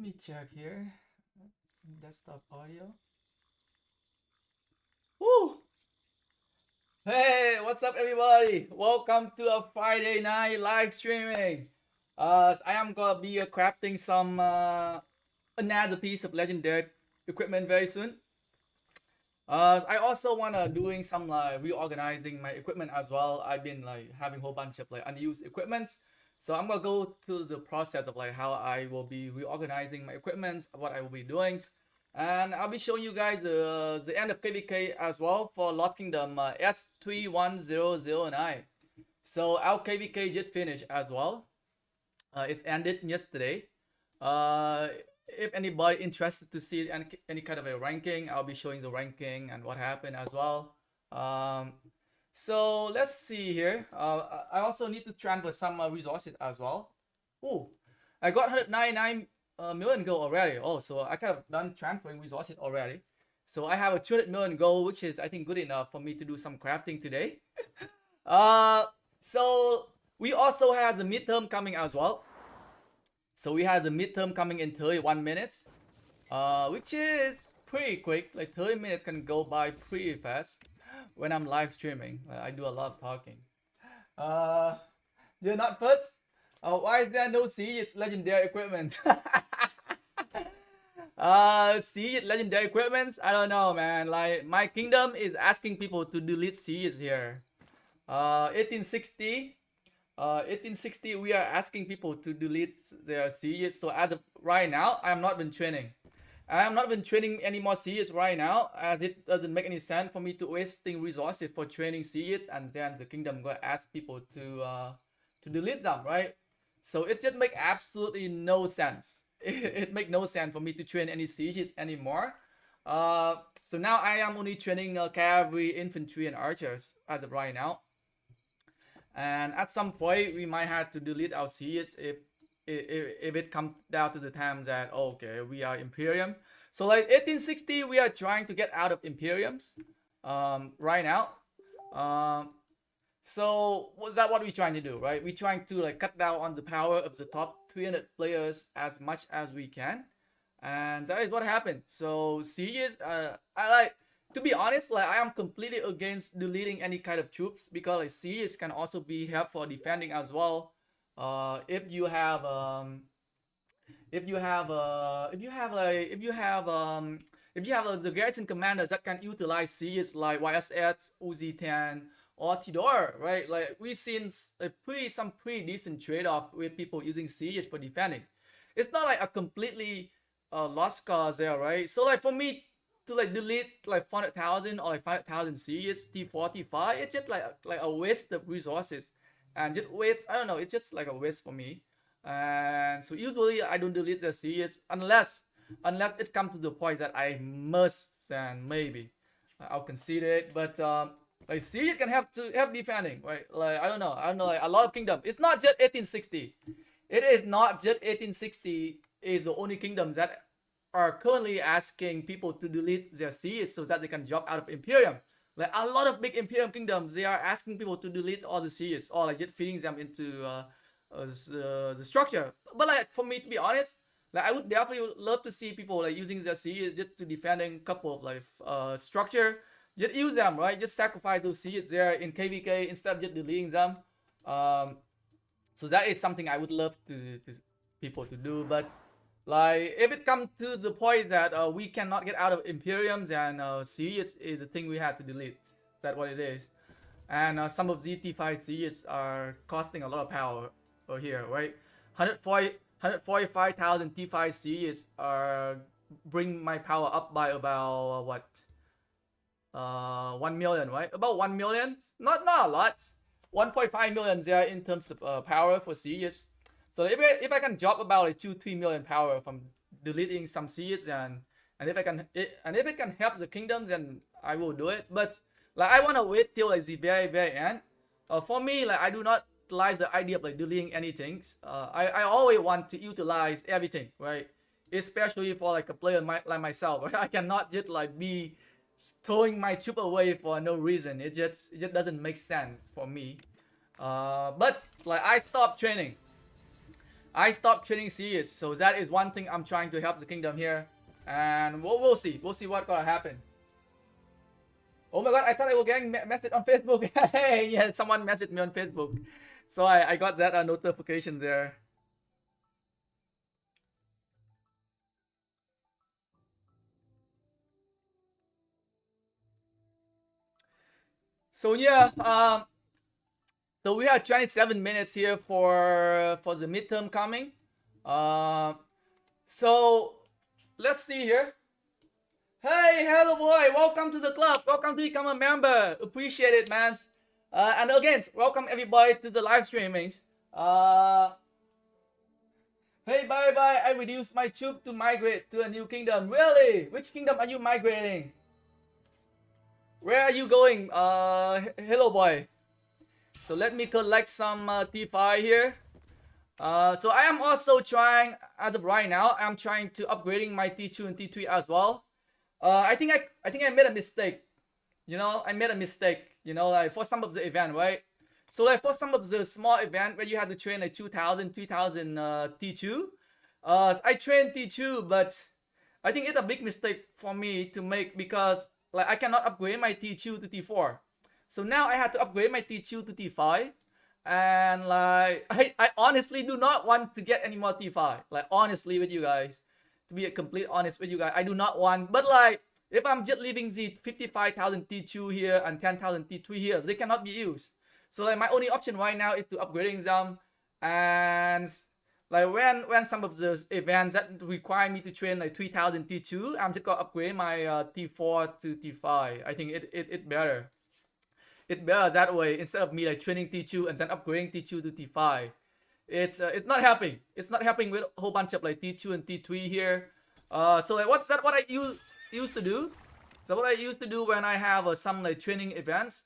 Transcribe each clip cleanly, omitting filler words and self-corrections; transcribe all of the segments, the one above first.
me check here. Desktop audio. Woo! Hey, what's up, everybody? Welcome to a Friday night live streaming. I am gonna be crafting some another piece of legendary equipment very soon. I also wanna doing some like reorganizing my equipment as well. I've been like having a whole bunch of like unused equipments. So I'm gonna go through the process of like how I will be reorganizing my equipment, what I will be doing, and I'll be showing you guys the end of KvK as well for Lost Kingdom S31009. So our KvK just finished as well. It's ended yesterday. If anybody interested to see any kind of a ranking, I'll be showing the ranking and what happened as well. So let's see here. I also need to transfer some resources as well. Oh, I got 199 million gold already. Oh, so I kind of done transferring resources already. So I have a 200 million gold, which is I think good enough for me to do some crafting today. So we also have the midterm coming as well. So we have the midterm coming in 31 minutes, which is pretty quick. Like 30 minutes can go by pretty fast when I'm live streaming. I do a lot of talking. You're not first? Why is there no siege legendary equipment? Siege legendary equipments? I don't know, man. Like my kingdom is asking people to delete sieges here. 1860. 1860, we are asking people to delete their sieges. So as of right now, I am not been training. I am not been training any more sieges right now, as it doesn't make any sense for me to wasting resources for training sieges, and then the kingdom gonna ask people to delete them, right? So it just make absolutely no sense. It make no sense for me to train any sieges anymore. So now I am only training cavalry, infantry, and archers as of right now. And at some point, we might have to delete our sieges if it comes down to the time that okay, we are Imperium. So like 1860, we are trying to get out of Imperiums right now. So what's that what we're trying to do, right? We're trying to like cut down on the power of the top 300 players as much as we can, and that is what happened. So sieges, I like, to be honest, like I am completely against deleting any kind of troops, because like sieges can also be helpful for defending as well. If you have the garrison commanders that can utilize sieges like YSS, Uzi-10, or Tidor, right? Like we've seen some pretty decent trade-off with people using sieges for defending. It's not like a completely lost cause there, right? So like for me to like delete like 400,000 or like 500,000 sieges T4, T5, it's just like a waste of resources. And just waste, I don't know, it's just like a waste for me. And so usually I don't delete the sieges unless it comes to the point that I must, then maybe I'll consider it. But like siege can help defending, right? Like I don't know, like a lot of kingdom. It's not just 1860. It is not just 1860 is the only kingdom that are currently asking people to delete their sieges so that they can drop out of Imperium. Like a lot of big Imperium kingdoms, they are asking people to delete all the sieges or like just feeding them into the structure. But like for me, to be honest, like I would definitely love to see people like using their sieges just to defending a couple of like structure. Just use them, right? Just sacrifice those sieges there in KvK instead of just deleting them. So that is something I would love to people to do. But like if it comes to the point that we cannot get out of Imperiums, and sieges is a thing we had to delete. That's what it is. And some of ZT5 sieges are costing a lot of power over here, right? 145,000 T5 sieges are bring my power up by about what? 1 million, right? About 1 million, not a lot. 1.5 million there in terms of power for sieges. So if I can drop about like 2-3 million power from deleting some sieges, and if it can help the kingdoms, then I will do it. But like I wanna wait till like the very end. For me, like I do not like the idea of like deleting anything. I always want to utilize everything, right? Especially for like a player like myself, right? I cannot just like be throwing my troop away for no reason. It just doesn't make sense for me. But like I stopped training. I stopped training siege. So that is one thing I'm trying to help the kingdom here. And we'll see. We'll see what gonna happen. Oh my god, I thought I was getting message on Facebook. Hey, yeah, someone messaged me on Facebook. So I got that notification there. So yeah, so we have 27 minutes here for the midterm coming. So let's see here. Hey, hello boy, welcome to the club. Welcome to become a member. Appreciate it, man. And again, welcome everybody to the live streamings. Hey, bye bye. I reduced my troop to migrate to a new kingdom. Really? Which kingdom are you migrating? Where are you going? Hello boy. So let me collect some T5 here. So I am also trying, as of right now, I'm trying to upgrading my T2 and T3 as well. I think I made a mistake. You know, I made a mistake. You know, like for some of the event, right? So like for some of the small event where you have to train like 2,000, 3,000 T2. I trained T2, but I think it's a big mistake for me to make because like I cannot upgrade my T2 to T4. So now I have to upgrade my T2 to T5. And like I honestly do not want to get any more T5. Like honestly with you guys. To be complete honest with you guys, I do not want. But like if I'm just leaving the 55,000 T2 here and 10,000 T3 here, they cannot be used. So like my only option right now is to upgrading them. And like when some of the events that require me to train like 3,000 T2, I'm just gonna upgrade my T4 to T5. I think it better. It better that way instead of me like training T2 and then upgrading T2 to T5. It's not happening. It's not happening with a whole bunch of like T2 and T3 here. So like what's that? What I used to do? So what I used to do when I have some like training events,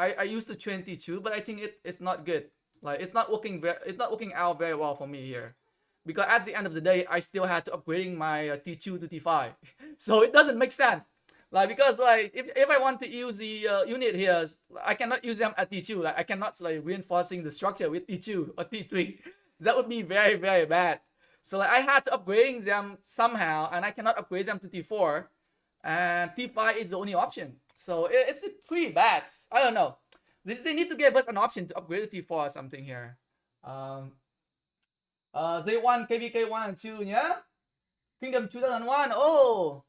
I used to train T2, but I think it's not good. Like it's not working out very well for me here, because at the end of the day, I still had to upgrading my T2 to T5, so it doesn't make sense. Like because like if I want to use the unit here, I cannot use them at T2. Like I cannot like reinforcing the structure with T2 or T3. That would be very very bad. So like I had to upgrading them somehow, and I cannot upgrade them to T4, and T5 is the only option. So it's pretty bad. I don't know. They need to give us an option to upgrade to T4 or something here. They want KvK 1 and 2, yeah? Kingdom 2001. Oh.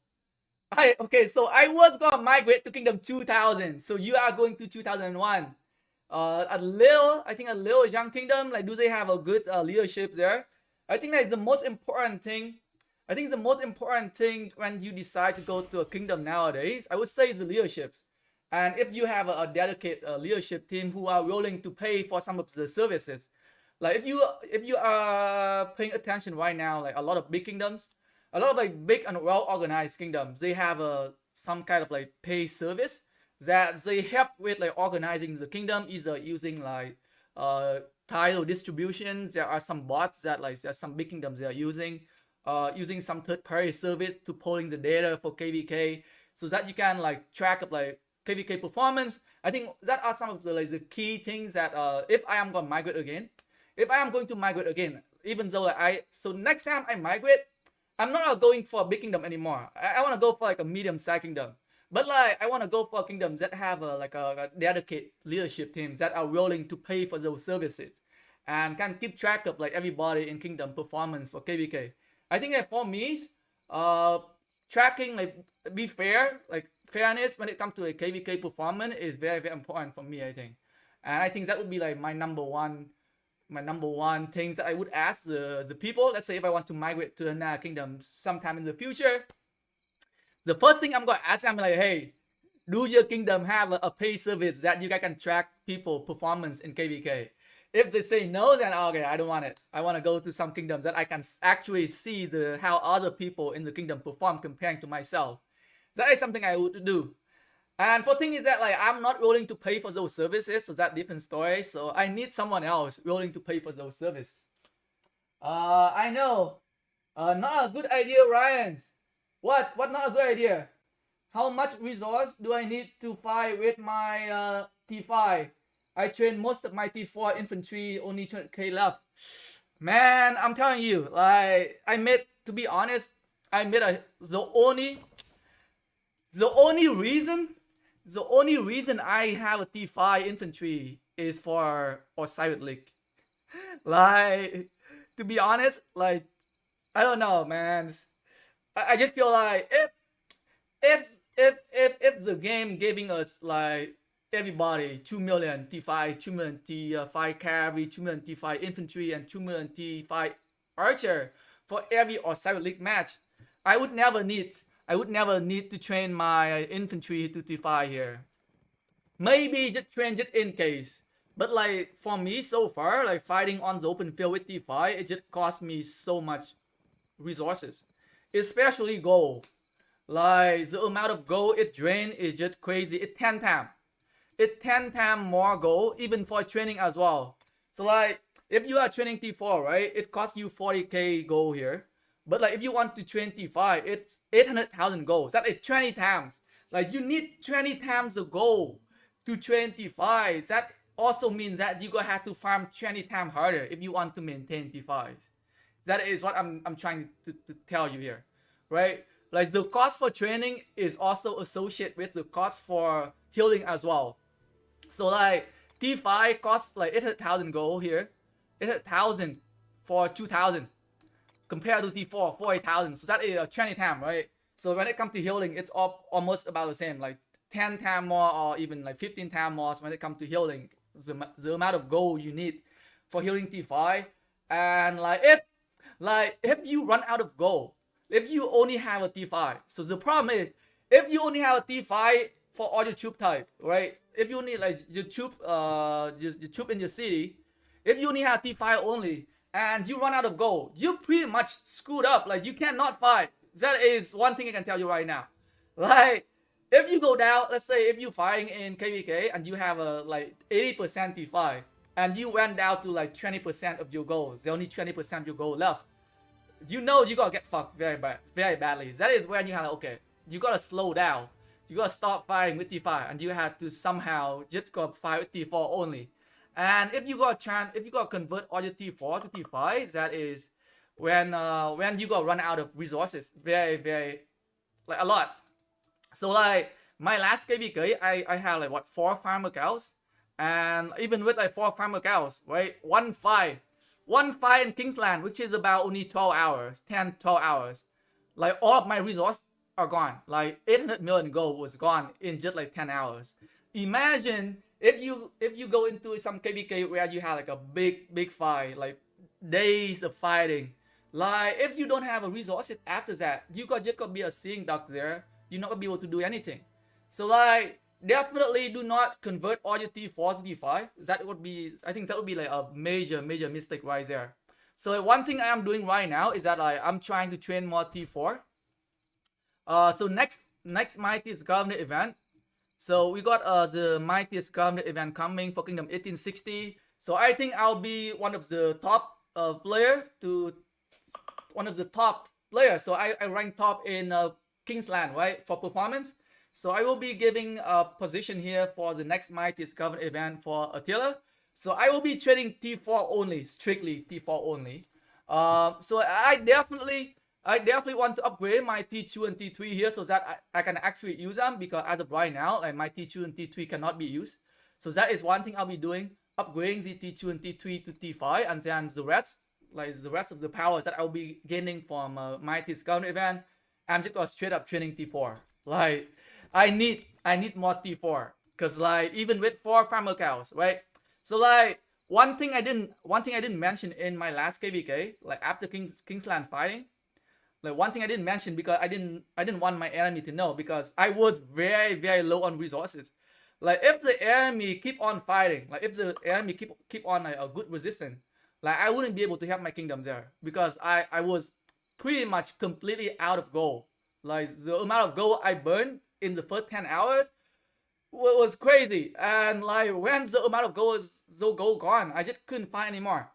Okay, so I was gonna migrate to Kingdom 2000. So you are going to 2001. A little young kingdom. Like, do they have a good leadership there? I think that is the most important thing. I think the most important thing when you decide to go to a kingdom nowadays, I would say, is the leaderships. And if you have a dedicated leadership team who are willing to pay for some of the services, like if you are paying attention right now, like a lot of big kingdoms, a lot of like big and well organized kingdoms, they have some kind of like pay service that they help with like organizing the kingdom, either using like title distributions. There are some bots that like there's some big kingdoms they are using some third-party service to pulling the data for KvK, so that you can like track of like KvK performance. I think that are some of the like the key things that if I am going to migrate again, even though like so next time I migrate, I'm not going for a big kingdom anymore. I want to go for like a medium-sized kingdom. But like I want to go for kingdoms that have a dedicated leadership team that are willing to pay for those services and can keep track of like everybody in kingdom performance for KvK. I think that for me, tracking like be fair, like fairness when it comes to like KvK performance is very very important for me. I think, and I think that would be like my number one things that I would ask the people. Let's say if I want to migrate to another kingdom sometime in the future, the first thing I'm gonna ask them like, hey, do your kingdom have a pay service that you guys can track people performance in KvK? If they say no, then okay, I don't want it. I want to go to some kingdoms that I can actually see how other people in the kingdom perform comparing to myself. That is something I would do. And for thing is that like I'm not willing to pay for those services, so that's different story. So I need someone else willing to pay for those services. I know. Not a good idea, Ryan. What not a good idea? How much resource do I need to fight with my T5? I trained most of my T4 infantry, only 200k left. Man, I'm telling you, like I made, to be honest, I made the only reason the only reason I have a T5 infantry is for Osiris League. Like, to be honest, like I don't know, man. I just feel like if the game giving us like everybody 2 million T5, 2 million T5 cavalry, 2 million T5 infantry, and 2 million T5 archer for every Osiris League match, I would never need to train my infantry to T5 here. Maybe just train just in case. But like for me so far, like fighting on the open field with T5, it just cost me so much resources, especially gold. Like the amount of gold it drains is just crazy. It 10 times. It 10 times more gold even for training as well. So like if you are training T4, right, it costs you 40k gold here. But like if you want to train T5, it's 800,000 gold. That is 20 times. Like you need 20 times the gold to train T5. That also means that you gonna have to farm 20 times harder if you want to maintain T5s. That is what I'm trying to tell you here, right? Like the cost for training is also associated with the cost for healing as well. So like T5 costs like 800,000 gold here, 800,000 for 2,000 compared to T4 40,000. So that is 20 times, right? So when it comes to healing, it's almost about the same, like 10 times more or even like 15 times more when it comes to healing. The amount of gold you need for healing T5, and if you run out of gold, if you only have a T5, so the problem is if you only have a T5 for all your troop type, right? If you need like your troop, your troop in your city, if you only have T5 only and you run out of gold, you pretty much screwed up. Like you cannot fight. That is one thing I can tell you right now. Like if you go down, let's say if you're fighting in KvK and you have a like 80% T5 and you went down to like 20% of your gold, there's only 20% of your gold left, you know you gotta get fucked very badly. That is when you have okay, you gotta slow down. You gotta stop fighting with T5 and you have to somehow just go fight with T4 only. And if you gotta convert all your T4 to T5, that is when you gotta run out of resources very like a lot. So like my last KvK, I had like what 4 farmer cows, and even with like 4 farmer cows, right? One fight in Kingsland, which is about only 12 hours, 10-12 hours. Like all of my resources are gone. Like 800 million gold was gone in just like 10 hours. Imagine if you go into some KvK where you have like a big fight, like days of fighting. Like if you don't have a resources after that, you just gonna be a seeing duck there. You're not gonna be able to do anything. So like definitely do not convert all your T4 to T5. I think that would be like a major mistake right there. So like, one thing I am doing right now is that I'm trying to train more T4. So next Mightiest Governor event. So we got the Mightiest Governor event coming for Kingdom 1860. So I think I'll be one of the top players. So I rank top in Kingsland, right, for performance. So I will be giving a position here for the next Mightiest Governor event for Attila. So I will be trading T4 only, strictly T4 only. So I definitely want to upgrade my T2 and T3 here so that I can actually use them, because as of right now, like my T2 and T3 cannot be used. So that is one thing I'll be doing, upgrading the T2 and T3 to T5, and then the rest of the powers that I'll be gaining from Mightiest Governor event, I'm just gonna straight up training T4. Like I need more T4, cause like even with 4 farmer cows, right? So like one thing I didn't mention in my last KvK, like after Kingsland fighting, like one thing I didn't mention because I didn't want my enemy to know, because I was very low on resources. Like if the enemy keep on fighting, like if the enemy keep on like, a good resistance, like I wouldn't be able to help my kingdom there, because I was pretty much completely out of gold. Like the amount of gold I burned in the first 10 hours was crazy, and like when the amount of gold is so gone, I just couldn't find anymore.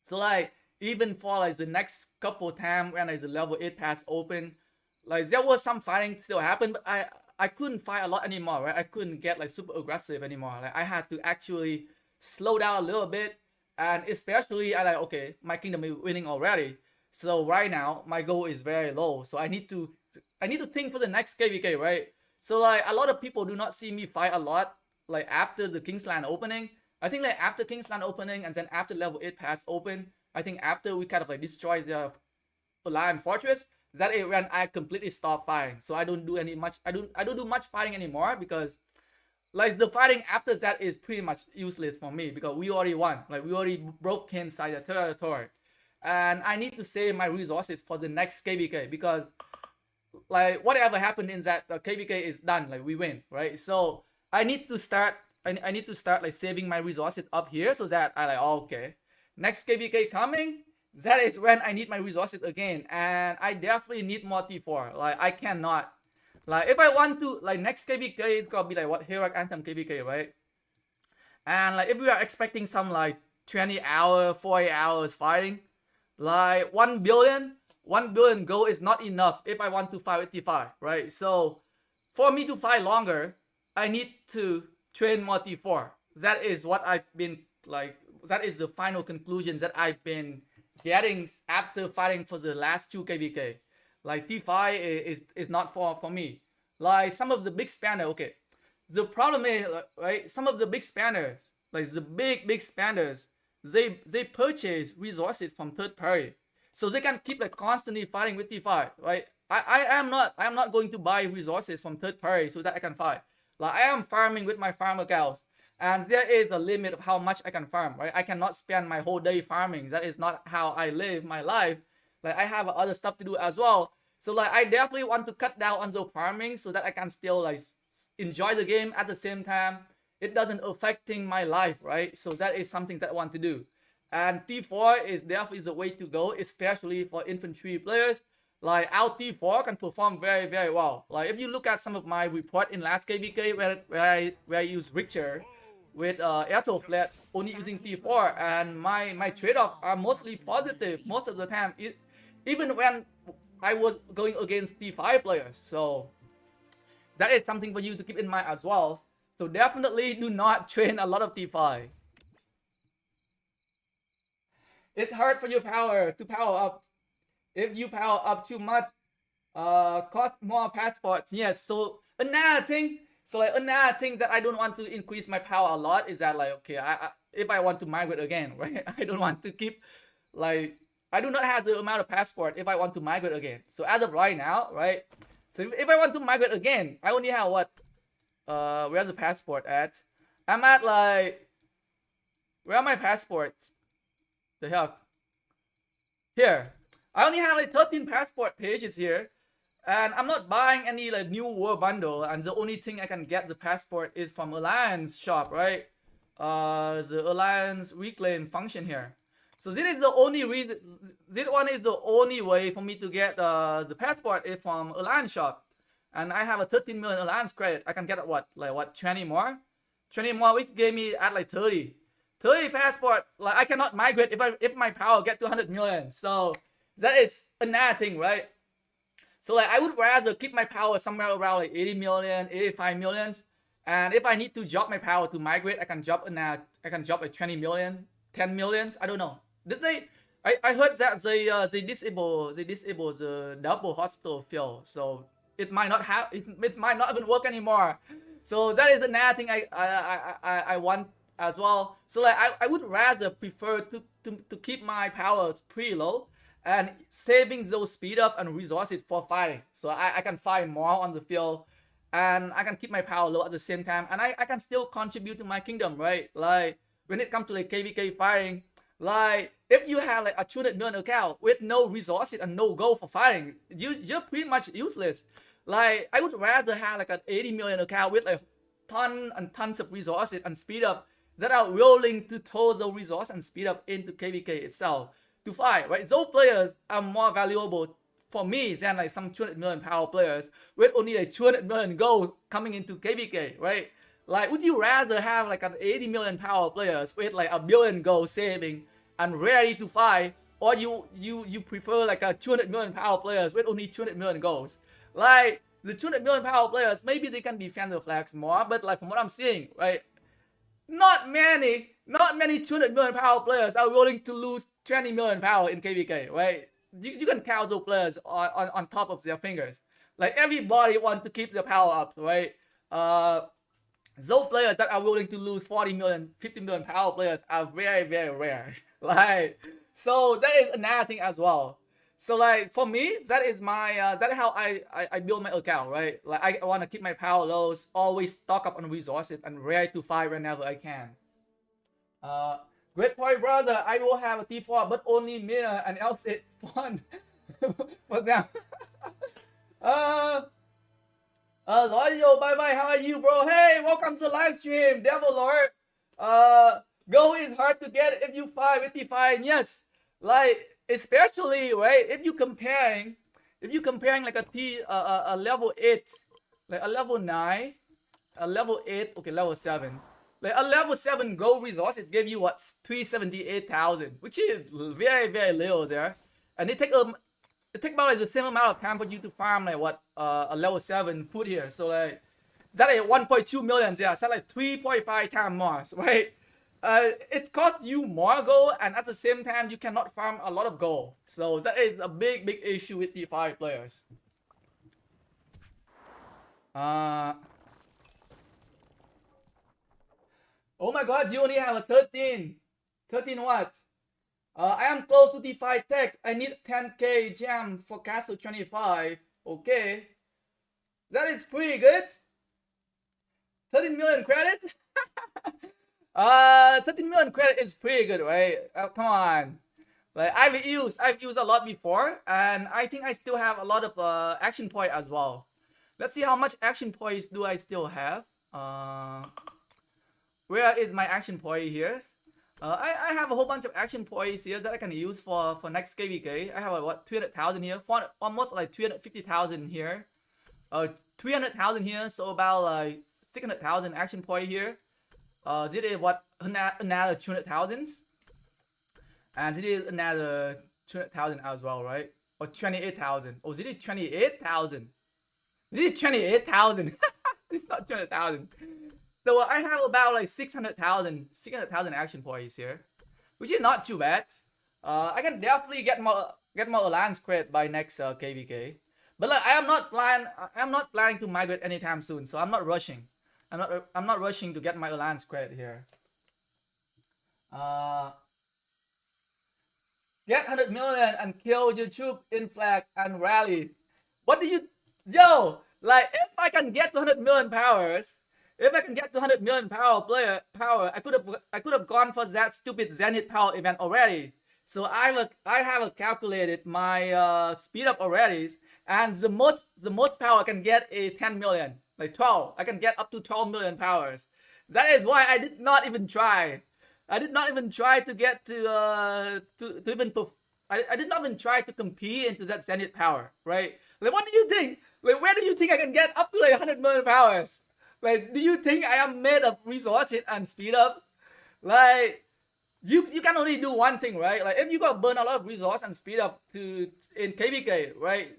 So like even for like the next couple time when like the level 8 pass open, like there was some fighting still happen, but I couldn't fight a lot anymore, right? I couldn't get like super aggressive anymore. Like I had to actually slow down a little bit and especially I like, okay, my kingdom is winning already, so right now my goal is very low, so I need to think for the next KvK, right? So like a lot of people do not see me fight a lot like after the Kingsland opening. I think like after Kingsland opening and then after level 8 pass open, I think after we kind of like destroy the Alliance fortress, that is when I completely stop fighting. So I don't do I don't do much fighting anymore, because like the fighting after that is pretty much useless for me, because we already won. Like we already broke inside the territory, and I need to save my resources for the next KvK, because like whatever happened in that KvK is done. Like we win, right? So I need to start. I need to start like saving my resources up here, so that I like, oh, okay, next KvK coming. That is when I need my resources again, and I definitely need more T4. Like I cannot. Like if I want to, like next KvK it's gonna be like what, Heroic Anthem KvK, right? And like if we are expecting some like 20 hour, 40 hours fighting, like 1 billion gold is not enough if I want to fight with T5, right? So for me to fight longer, I need to train more T4. That is what I've been like, that is the final conclusion that I've been getting after fighting for the last 2 KvK. Like T5 is not for me. Like some of the big spanners, okay. The problem is, right, some of the big spanners, like the big spanners, they purchase resources from third party, so they can keep like constantly fighting with T5, right? I am not going to buy resources from third party so that I can fight. Like I am farming with my farm accounts, and there is a limit of how much I can farm, right? I cannot spend my whole day farming. That is not how I live my life. Like I have other stuff to do as well. So like I definitely want to cut down on the farming so that I can still like enjoy the game at the same time. It doesn't affecting my life, right? So that is something that I want to do. And T4 is definitely the way to go, especially for infantry players. Like our T4 can perform very well. Like if you look at some of my report in last KvK where I use Richter with Airto Flat only using T4, and my trade-off are mostly positive most of the time, even when I was going against T5 players. So that is something for you to keep in mind as well. So definitely do not train a lot of T5. It's hard for your power to power up. If you power up too much, cost more passports. Yes, so another thing, that I don't want to increase my power a lot is that like, okay, if I want to migrate again, right? I don't want to keep, like, I do not have the amount of passport if I want to migrate again. So as of right now, right? So if I want to migrate again, I only have what? Where's the passport at? I'm at like, where are my passports? The hell? Here. I only have like 13 passport pages here, and I'm not buying any like new war bundle, and the only thing I can get the passport is from Alliance shop, right? The Alliance reclaim function here. So this is the only reason, this one is the only way for me to get the passport is from Alliance shop. And I have a 13 million Alliance credit. I can get what, like what, 20 more? 20 more, which gave me at like 30 passport. Like I cannot migrate if my power get to 100 million. So that is another thing, right? So like I would rather keep my power somewhere around like 80 million, 85 million. And if I need to drop my power to migrate, I can drop like 20 million, 10 millions. I don't know. I heard that they disable the double hospital fill. So it might not have, it might not even work anymore. So that is another thing I want as well. So like I would rather prefer to keep my powers pretty low and saving those speed up and resources for fighting. So I can fight more on the field, and I can keep my power low at the same time, and I can still contribute to my kingdom, right? Like when it comes to like KvK fighting, like if you have like a 200 million account with no resources and no goal for fighting, you're pretty much useless. Like I would rather have like an 80 million account with like tons and tons of resources and speed up that are willing to throw those resources and speed up into KvK itself to fight, right? Those players are more valuable for me than like some 200 million power players with only like 200 million gold coming into KvK, right? Like, would you rather have like an 80 million power players with like a billion gold saving and ready to fight, or you prefer like a 200 million power players with only 200 million golds? Like the 200 million power players, maybe they can defend the flags more, but like from what I'm seeing, right, not many 200 million power players are willing to lose 20 million power in KvK, right? You can count those players on top of their fingers. Like everybody wants to keep their power up, right? Those players that are willing to lose 40 million, 50 million power players are very, very rare. Like, so that is another thing as well. So like for me, that is my that is how I build my account, right? Like I want to keep my power lows, always stock up on resources, and ready to fight whenever I can. Uh, Great point, brother. I will have a T4, but only Mina and else it fun for them. uh, Loyal, bye bye. How are you, bro? Hey, welcome to the live stream, Devil Lord. Go is hard to get if you 585. Yes, like especially right if you comparing like a level 8, like a level 9, a level 8, okay, level 7. Like a level 7 gold resource, it gave you what 378,000, which is very, very little there. And it take about like the same amount of time for you to farm like what a level 7 put here. So like that like 1.2 million, yeah, so like 3.5 times more, right? It costs you more gold, and at the same time you cannot farm a lot of gold. So that is a big, big issue with T5 players. Oh my god, you only have a 13. 13 what? I am close to T5 tech. I need 10k gem for Castle 25. Okay. That is pretty good. 13 million credits? 13 million credit is pretty good, right? Come on. Like I've used a lot before, and I think I still have a lot of action point as well. Let's see how much action points do I still have. Where is my action point here? I have a whole bunch of action points here that I can use for next KvK. I have what 300,000 here, almost like 350,000 here, 300,000 here, so about like 600,000 action point here. This is what another 200,000, and this is another 200,000 as well, right? Or 28,000. Oh, this is 28,000. This is 28,000. It's not 200,000. So I have about like 600,000 action points here, which is not too bad. I can definitely get more alliance credit by next KvK. But like, I'm not planning to migrate anytime soon, so I'm not rushing. I'm not rushing to get my alliance credit here. Get 100 million and kill YouTube in flag and rallies. What do you, yo? Like if I can get 200 million powers. If I can get 200 million power, I could have gone for that stupid Zenith power event already. So I have calculated my speed up already, and the most power I can get is 10 million, like 12. I can get up to 12 million powers. That is why I did not even try. I did not even try to get I did not even try to compete into that Zenith power, right? Like what do you think? Like where do you think I can get up to like 100 million powers? Like, do you think I am made of resources and speed up? Like, you can only do one thing, right? Like, if you got burn a lot of resource and speed up in KvK, right?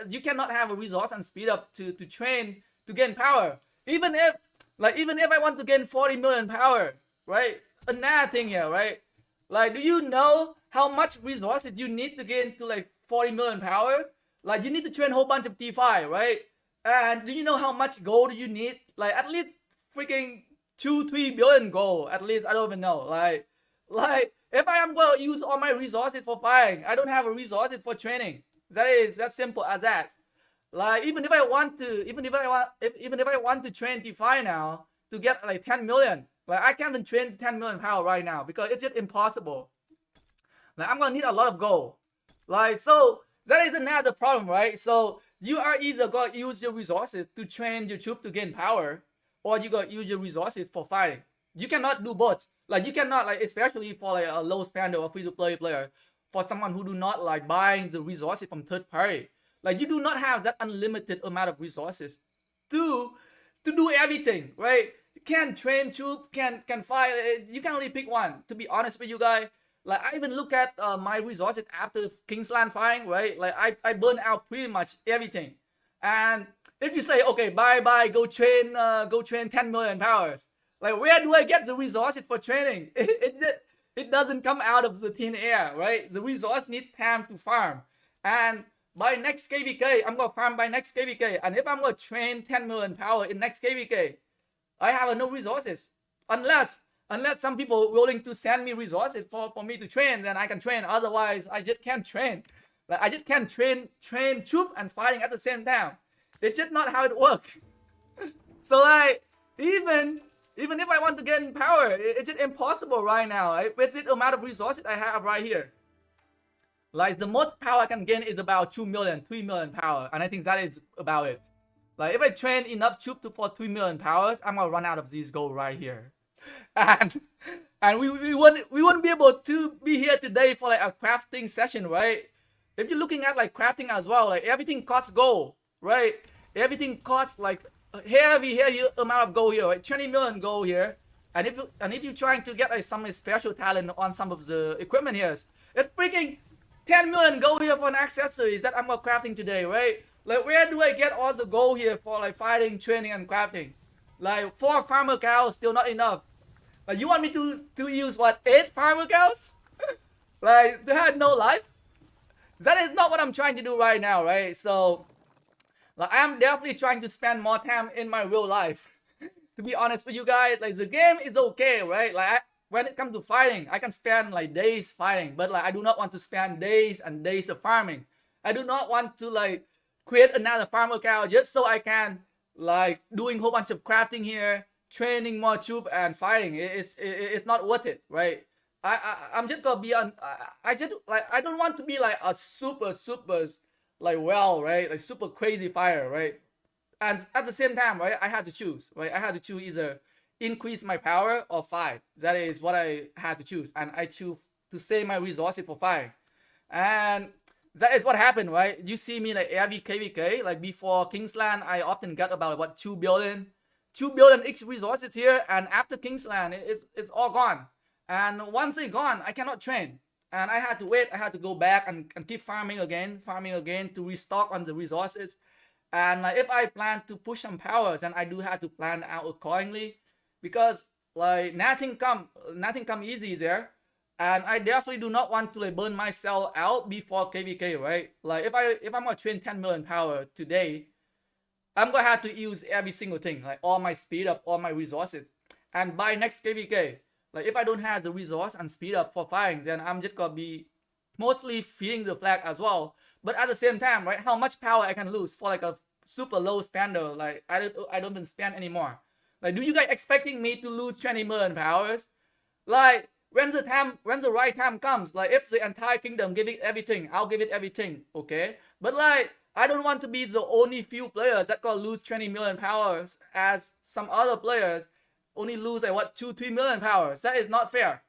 You cannot have a resource and speed up to train to gain power. Even if I want to gain 40 million power, right? Another thing here, right? Like, do you know how much resources you need to gain to like 40 million power? Like, you need to train a whole bunch of T5, right? And do you know how much gold you need? Like at least freaking 2-3 billion gold. At least I don't even know. Like if I am going to use all my resources for fighting, I don't have a resources for training. That is that simple as that. Like even if I want to train T5 now to get like 10 million, like I can't even train 10 million power right now because it's just impossible. Like I'm gonna need a lot of gold. Like so that is another problem, right? So you are either going to use your resources to train your troop to gain power, or you got to use your resources for fighting. You cannot do both. Like you cannot, like especially for like a low spender or free-to-play player, for someone who do not like buying the resources from third party. Like you do not have that unlimited amount of resources to do everything, right? You can't train troop, can fight. You can only pick one. To be honest with you guys. Like I even look at my resources after Kingsland fighting, right? Like I burn out pretty much everything. And if you say, okay, bye, go train 10 million powers. Like, where do I get the resources for training? It doesn't come out of the thin air, right? The resource needs time to farm. And by next KvK, I'm gonna farm by next KvK. And if I'm gonna train 10 million power in next KvK, I have no resources. Unless some people willing to send me resources for me to train, then I can train. Otherwise, I just can't train. Like, I just can't train troop and fighting at the same time. It's just not how it works. So like, even if I want to get in power, it's just impossible right now. Right? With the amount of resources I have right here. Like, the most power I can gain is about 2 million, 3 million power. And I think that is about it. Like, if I train enough troops for 3 million powers, I'm gonna run out of these gold right here. And we wouldn't be able to be here today for like a crafting session, right? If you're looking at like crafting as well, like everything costs gold, right? Everything costs like heavy amount of gold here, right? 20 million gold here. And if you're trying to get like some special talent on some of the equipment here, it's freaking 10 million gold here for an accessories that I'm crafting today, right? Like, where do I get all the gold here for like fighting, training, and crafting? Like, 4 farmer cows still not enough. Like, you want me to use what, 8 farmer cows? Like, they had no life? That is not what I'm trying to do right now, right? So, like, I'm definitely trying to spend more time in my real life. To be honest with you guys, like, the game is okay, right? Like, when it comes to fighting, I can spend like days fighting, but like, I do not want to spend days and days of farming. I do not want to like create another farmer cow just so I can like doing a whole bunch of crafting here, training more troop and fighting. It's not worth it, right? I'm just gonna be on. I just like, I don't want to be like a super like, well, right, like super crazy fighter, right? And at the same time, right, I had to choose, right? I had to choose either increase my power or fight. That is what I had to choose, and I choose to save my resources for fighting. And that is what happened, right? You see me like every KvK, like before Kingsland, I often got about what 2 billion each resources here, and after Kingsland, it's all gone. And once it's gone, I cannot train. And I had to wait, I had to go back and keep farming again to restock on the resources. And like, if I plan to push some powers, then I do have to plan out accordingly, because like nothing come easy there. And I definitely do not want to like burn myself out before KvK, right? Like, if I'm gonna train 10 million power today, I'm gonna have to use every single thing, like all my speed up, all my resources. And by next KvK, like, if I don't have the resource and speed up for firing, then I'm just gonna be mostly feeding the flag as well. But at the same time, right, how much power I can lose for like a super low spender? Like, I don't even spend anymore. Like, do you guys expecting me to lose 20 million powers? Like, when the right time comes, like if the entire kingdom give it everything, I'll give it everything, okay? But like, I don't want to be the only few players that gonna lose 20 million powers, as some other players only lose like what 2-3 million powers. That is not fair.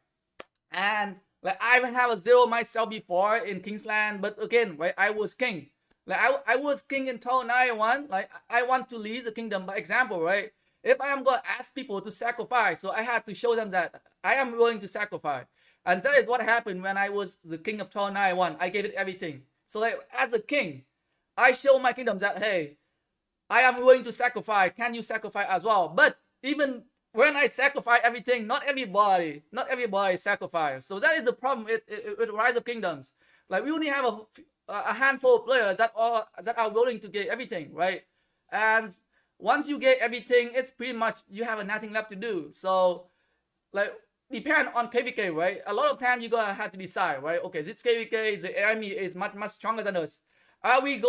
And like, I have a 0 myself before in Kingsland, but again, right, I was king. Like, I was king in 1291. Like, I want to lead the kingdom by example, right? If I am going to ask people to sacrifice, so I had to show them that I am willing to sacrifice. And that is what happened when I was the king of 1291. I gave it everything. So like, as a king, I show my kingdom that, hey, I am willing to sacrifice. Can you sacrifice as well? But even when I sacrifice everything, not everybody sacrifice. So that is the problem with Rise of Kingdoms. Like, we only have a handful of players that are willing to give everything, right? And once you get everything, it's pretty much you have nothing left to do. So like, depend on KvK, right? A lot of time you're gonna have to decide, right? Okay, this KvK, the enemy is much stronger than us. Are we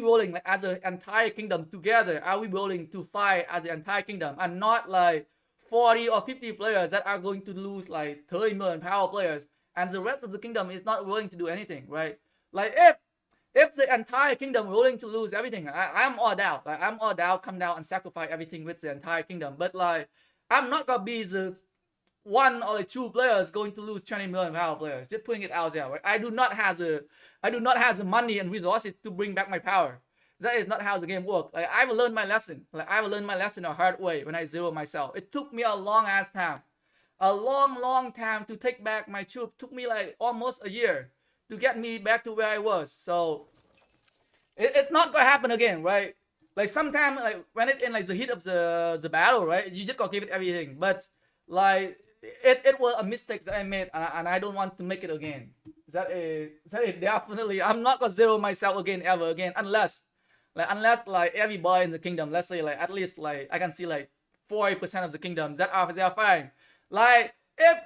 rolling like as an entire kingdom together? Are we willing to fight as the entire kingdom, and not like 40 or 50 players that are going to lose like 30 million power players, and the rest of the kingdom is not willing to do anything, right? Like, if the entire kingdom willing to lose everything, I'm all down. Like, I'm all down, come down and sacrifice everything with the entire kingdom. But like, I'm not gonna be the 1 or like 2 players going to lose 20 million power players. Just putting it out there, right? I do not have the money and resources to bring back my power. That is not how the game works. Like, I've learned my lesson. Like, I've learned my lesson a hard way when I zero myself. It took me a long ass time. A long time to take back my troop. Took me like almost a year to get me back to where I was. So it's not gonna happen again, right? like sometimes like when it in like the heat of the battle, right? You just gotta give it everything. But like it was a mistake that I made, and I don't want to make it again. That is definitely I'm not gonna zero myself again ever again unless like every boy in the kingdom, let's say like at least like I can see like 40% of the kingdom that are they are fine. Like if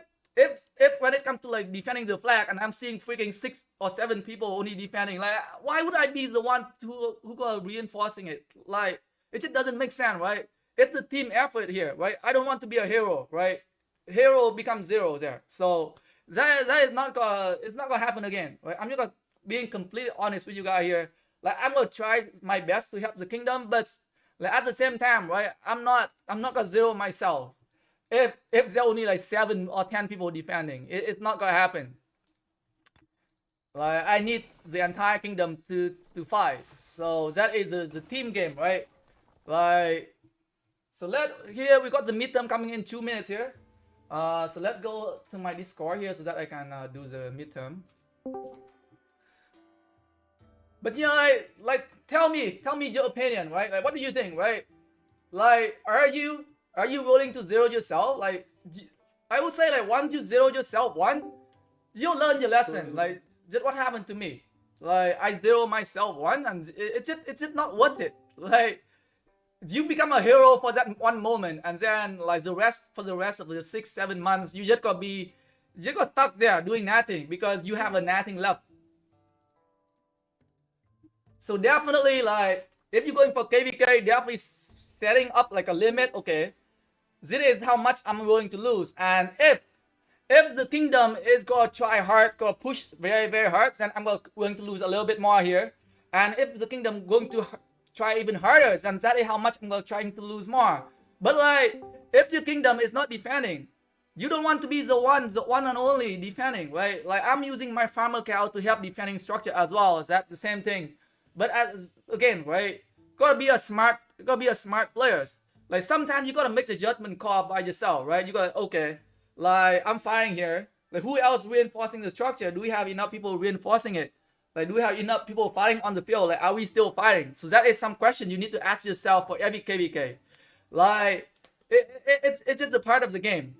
when it comes to like defending the flag and I'm seeing freaking 6 or 7 people only defending, like why would I be the one who go reinforcing it? Like it just doesn't make sense, right? It's a team effort here, right? I don't want to be a hero, right? Hero becomes zero there. So that is not gonna it's not gonna happen again, right? I'm just gonna being completely honest with you guys here. Like I'm gonna try my best to help the kingdom, but like at the same time, right? I'm not gonna zero myself. If there are only like 7 or 10 people defending, it's not gonna happen. Like I need the entire kingdom to fight. So that is the team game, right? Like so here we got the midterm coming in 2 minutes here. So let's go to my Discord here so that I can do the midterm. But you know, like tell me your opinion, right? Like what do you think, right? Like are you willing to zero yourself? Like I would say like once you zero yourself you learn your lesson. Like just what happened to me. Like I zero myself and it's just not worth it. Like you become a hero for that one moment, and then like the rest of the 6-7 months you just got stuck there doing nothing because you have a nothing left. So definitely like if you're going for KvK, definitely setting up like a limit. Okay, this is how much I'm willing to lose, and if the kingdom is gonna try hard, gonna push very very hard, then I'm going to lose a little bit more here. And if the kingdom going to try even harder, then that is how much I'm gonna trying to lose more. But like if the kingdom is not defending, you don't want to be the one and only defending, right? Like I'm using my farmer cow to help defending structure as well. Is that the same thing? But as again, right? Gotta be a smart players. Like sometimes you gotta make the judgment call by yourself, right? You gotta okay, like I'm fighting here. Like who else reinforcing the structure? Do we have enough people reinforcing it? Like do we have enough people fighting on the field? Like are we still fighting? So that is some question you need to ask yourself for every KvK. Like it's just a part of the game,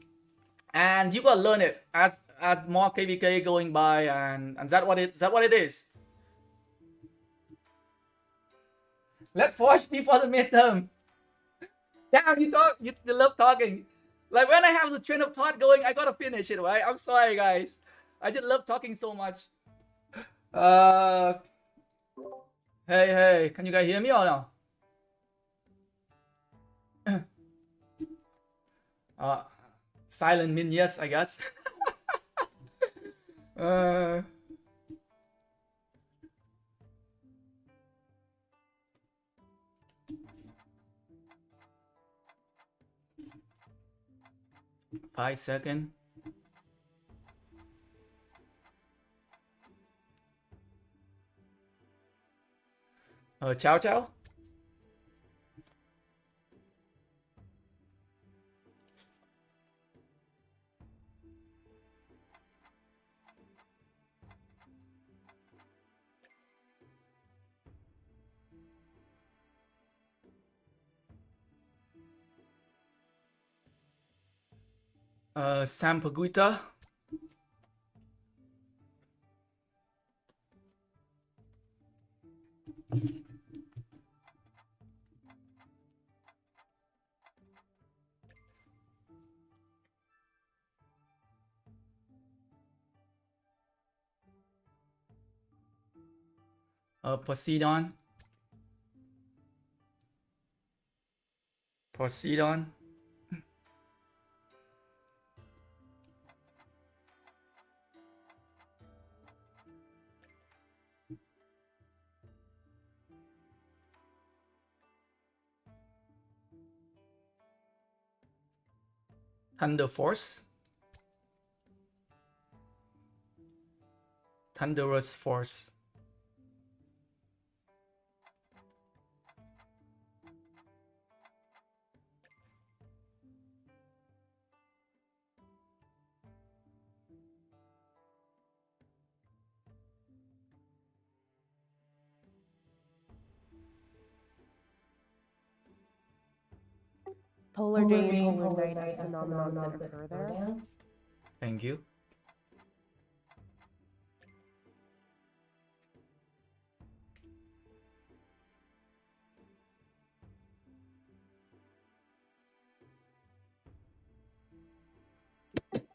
and you gotta learn it as more KvK going by, and that what it is. Let's force me for the midterm. Damn, you love talking. Like when I have the train of thought going, I gotta finish it, right? I'm sorry, guys. I just love talking so much. Hey, can you guys hear me or no? Silent mean yes, I guess. 5 seconds. Ciao ciao. Sampaguita. Poseidon. Thunder Force. Thunderous Force. polar day and polar night phenomenons that occur there. Thank you.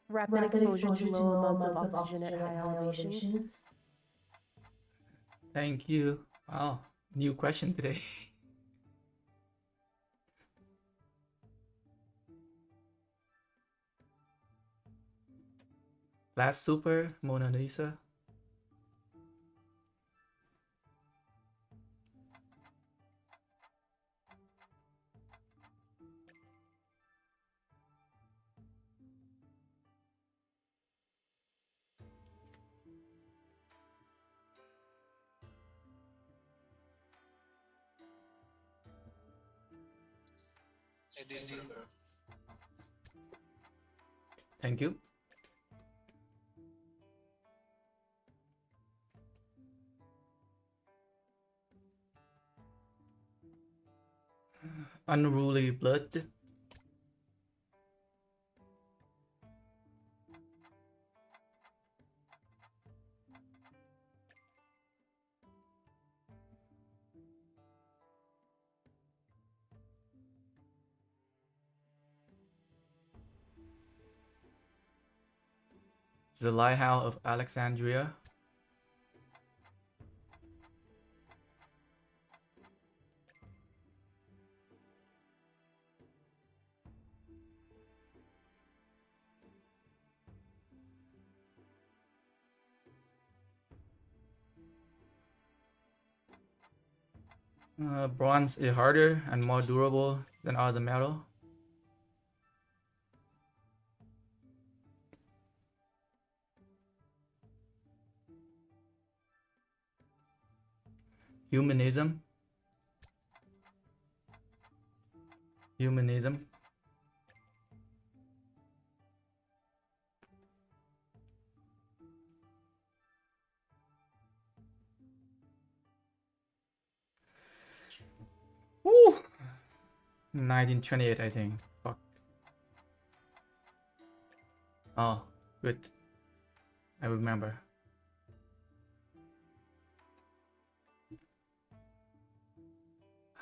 Rapid exposure to low amounts of oxygen at high elevations. Thank you. Wow, new question today. Last Super, Mona Lisa. Thank you. Unruly blood. The Lighthouse of Alexandria. Bronze is harder and more durable than other metal. Humanism. Humanism. Woo! 1928, I think. Fuck. Oh, good. I remember.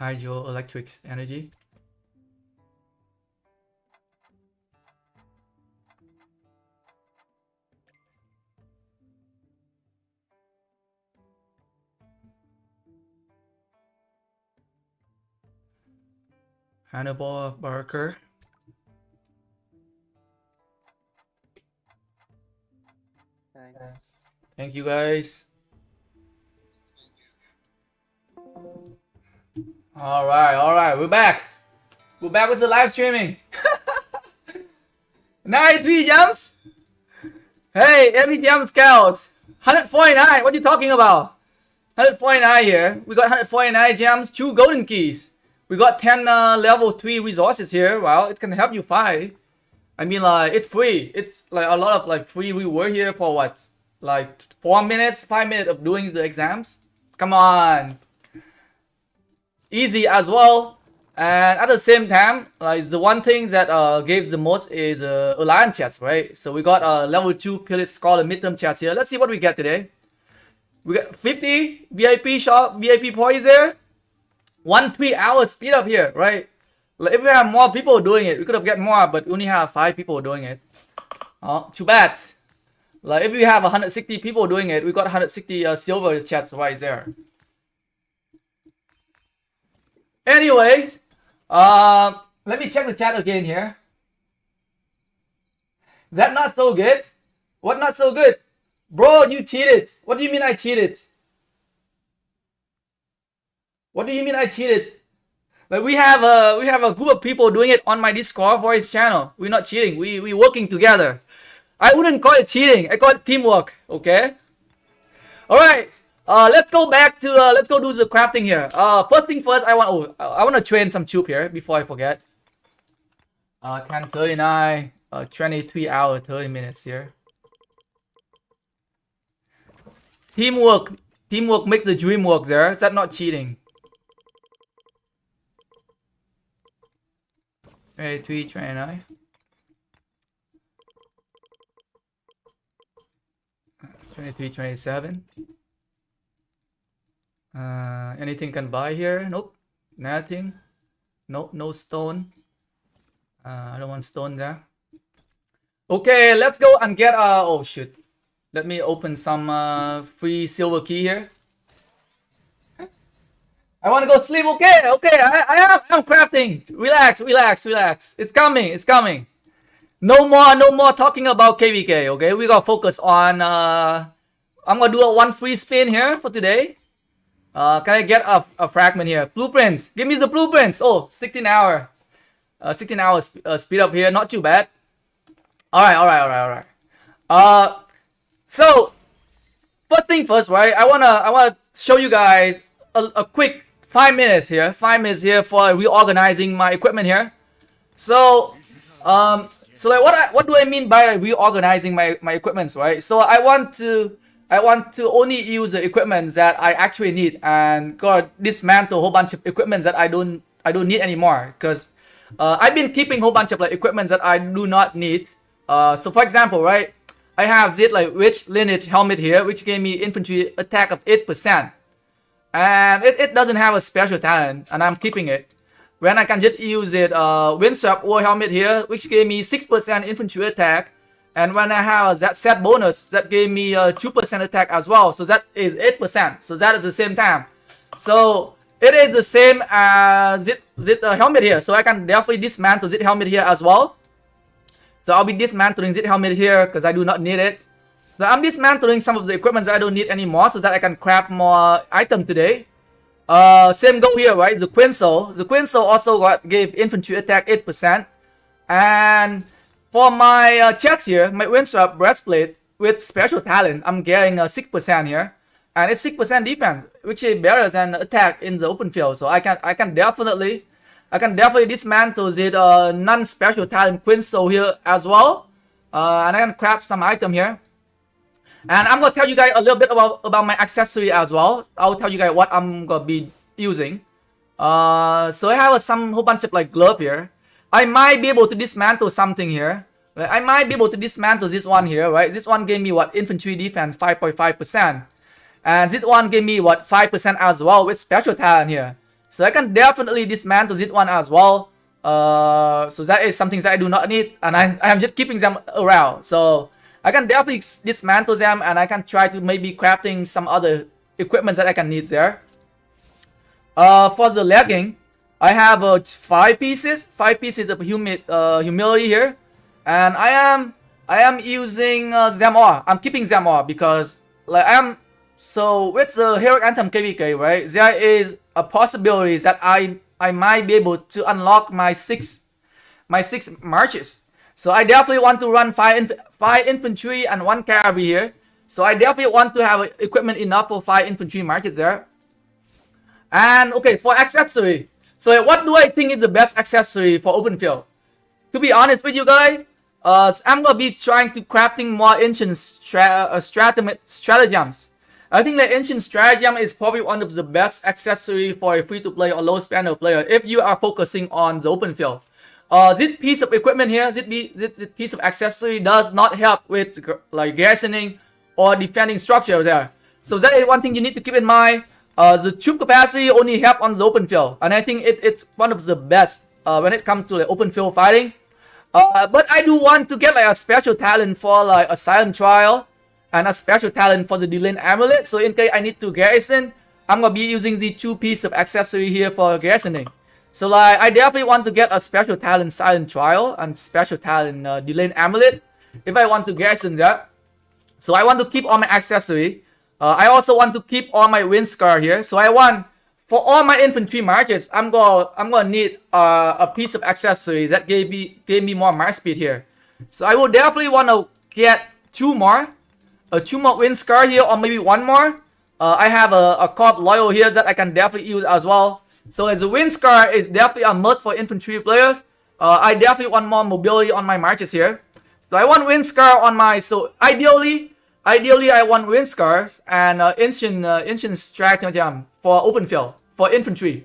Hydroelectric energy. Hannibal Barker. Thanks. Thank you guys. All right, we're back. We're back with the live streaming. 93 gems. Hey, every gem scouts. 149. What are you talking about? 149 here. We got 149 gems, 2 golden keys. We got 10 level 3 resources here. Well, it can help you fight. I mean, like, it's free. It's like a lot of like free reward here for what? Like 4 minutes, 5 minutes of doing the exams. Come on. Easy as well. And at the same time, like the one thing that gives the most is alliance chats, right? So we got level 2 Pillage Scholar midterm chats here. Let's see what we get today. We got 50 VIP shop, VIP points there. 1 3-hour speed up here, right? Like if we have more people doing it, we could have get more, but we only have 5 people doing it. Oh, too bad. Like if we have 160 people doing it, we got 160 silver chats right there. Anyways, let me check the chat again here. That not so good? What not so good? Bro, you cheated. What do you mean I cheated? What do you mean I cheated? Like we have a group of people doing it on my Discord for his channel. We're not cheating. We working together. I wouldn't call it cheating. I call it teamwork. Okay. All right. Let's go back to let's go do the crafting here. First thing first, I want to train some troop here before I forget. 10:39, 23 hours 30 minutes here. Teamwork makes the dream work. There, is that not cheating? 23, 29. 23, 27. Anything can buy here? Nope. Nothing. Nope, no stone. I don't want stone there. Okay, let's go and get oh shoot. Let me open some free silver key here. I want to go sleep. Okay, I'm crafting. Relax. It's coming. No more talking about KvK. Okay, we gotta focus on. I'm gonna do a one free spin here for today. Can I get a fragment here? Blueprints. Give me the blueprints. Oh, 16 hour. 16 hours speed up here. Not too bad. All right. So first thing first, right? I wanna show you guys a quick 5 minutes here. 5 minutes here for reorganizing my equipment here. So like what do I mean by reorganizing my equipments, right? So I want to only use the equipment that I actually need and dismantle a whole bunch of equipment that I don't need anymore, because I've been keeping a whole bunch of like equipment that I do not need. So for example, right, I have this like rich lineage helmet here, which gave me infantry attack of 8%, and it doesn't have a special talent, and I'm keeping it. When I can just use it, windswept war helmet here, which gave me 6% infantry attack. And when I have that set bonus, that gave me 2% attack as well. So that is 8%. So that is the same time. So it is the same as Zit helmet here. So I can definitely dismantle Zit helmet here as well. So I'll be dismantling Zit helmet here because I do not need it. So I'm dismantling some of the equipment that I don't need anymore so that I can craft more items today. Same go here, right? The Quinso also gave infantry attack 8%. And for my chest here, my windswept breastplate with special talent, I'm getting 6% here, and it's 6% defense, which is better than attack in the open field. So I can definitely dismantle the non-special talent Quinso here as well, and I can craft some item here. And I'm gonna tell you guys a little bit about my accessory as well. I'll tell you guys what I'm gonna be using. So I have whole bunch of like glove here. I might be able to dismantle something here. I might be able to dismantle this one here, right? This one gave me what? Infantry defense 5.5%. And this one gave me what? 5% as well with special talent here. So I can definitely dismantle this one as well. So that is something that I do not need, and I am just keeping them around. So I can definitely dismantle them, and I can try to maybe crafting some other equipment that I can need there. For the legging, I have 5 pieces of humility here, and I am using them all. I'm keeping them all because like so with the heroic anthem KvK, right? There is a possibility that I might be able to unlock my six marches. So I definitely want to run 5 infantry and 1 cavalry here. So I definitely want to have equipment enough for 5 infantry marches there. And okay, for accessory. So what do I think is the best accessory for open field? To be honest with you guys, I'm gonna be trying to crafting more ancient stratagems. I think the ancient stratagem is probably one of the best accessory for a free-to-play or low-spender player if you are focusing on the open field. This piece of equipment here, this piece of accessory does not help with like garrisoning or defending structures there. So that is one thing you need to keep in mind. The troop capacity only help on the open field, and I think it's one of the best when it comes to like open field fighting. But I do want to get like a special talent for like a silent trial and a special talent for the delayed amulet. So in case I need to garrison, I'm gonna be using the 2 pieces of accessory here for garrisoning. So like I definitely want to get a special talent silent trial and special talent delayed amulet if I want to garrison that. So I want to keep all my accessory. I also want to keep all my wind scar here. So I want for all my infantry marches, I'm gonna need a piece of accessory that gave me more march speed here. So I will definitely want to get 2 more wind scar here, or maybe 1 more. I have a corp loyal here that I can definitely use as well. So as a wind scar is definitely a must for infantry players. I definitely want more mobility on my marches here. So I want wind scar on my. So ideally I want wind scars and ancient stratagem for open field for infantry.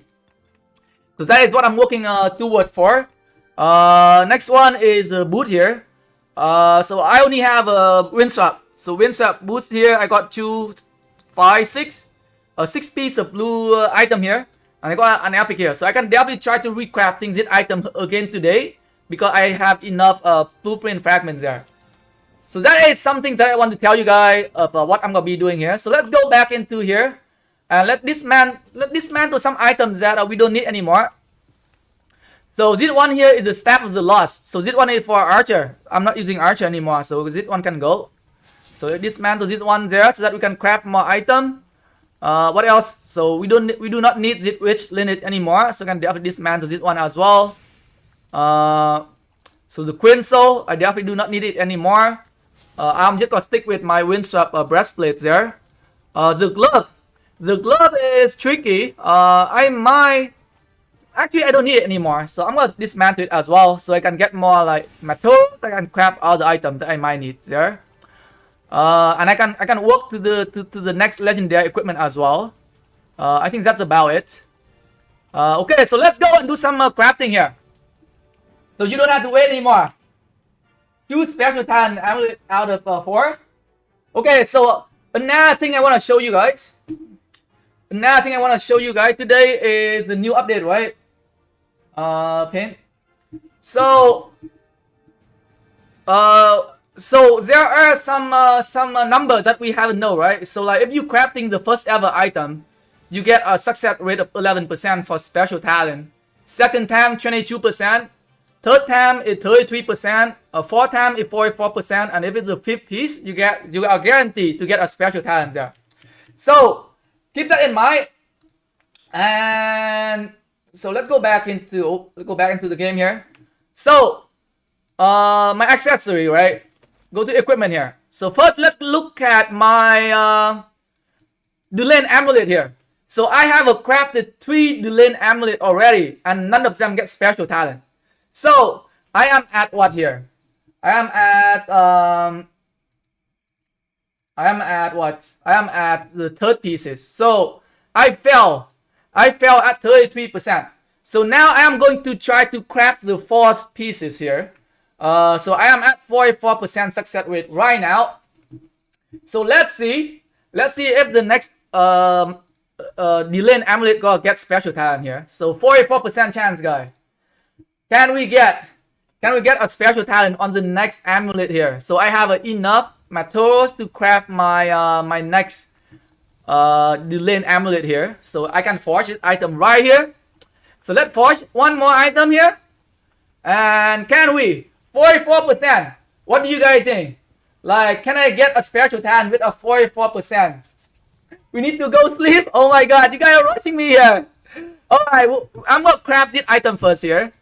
So that is what I'm working toward for. Next one is a boot here. So I only have a wind swap. So wind swap boots here. I got 2, 5, 6. A 6 piece of blue item here. And I got an epic here. So I can definitely try to recrafting this item again today. Because I have enough blueprint fragments there. So that is something that I want to tell you guys of what I'm going to be doing here. So let's go back into here. And let dismantle some items that we don't need anymore. So this one here is the Staff of the Lost. So this one is for Archer. I'm not using Archer anymore. So this one can go. So dismantle this one there so that we can craft more item. What else? So we do not need this witch lineage anymore. So I can definitely dismantle this one as well. So the Queen Soul, I definitely do not need it anymore. I'm just gonna stick with my windswap breastplate there. The glove is tricky. Actually, I don't need it anymore, so I'm gonna dismantle it as well, so I can get more like materials. I can craft all the items that I might need there. And I can walk to the next legendary equipment as well. I think that's about it. Okay, so let's go and do some crafting here. So you don't have to wait anymore. 2 special talent amulet out of 4. Okay, so another thing I want to show you guys. Today is the new update, right? Paint. So there are some numbers that we haven't know, right? So like if you crafting the first ever item, you get a success rate of 11% for special talent. Second time 22%. Third time is 33%. Fourth time is 44%. And if it's a 5th piece, you are guaranteed to get a special talent there. So keep that in mind. And so let's go back into the game here. So my accessory, right? Go to equipment here. So first let's look at my Delane amulet here. So I have a crafted 3 Delane amulet already, and none of them get special talent. So I am at what here? I am at the 3rd pieces. So I fell at 33%. So now I am going to try to craft the 4th pieces here. So I am at 44% success rate right now. So let's see if the next Delane amulet gonna get special talent here. So 44% chance, guys. Can we get a special talent on the next amulet here? So I have enough materials to craft my my next Delane amulet here. So I can forge this item right here. So let's forge one more item here. And can we? 44%. What do you guys think? Like, can I get a special talent with a 44%? We need to go sleep. Oh my god, you guys are rushing me here. Alright, I'm gonna craft this item first here.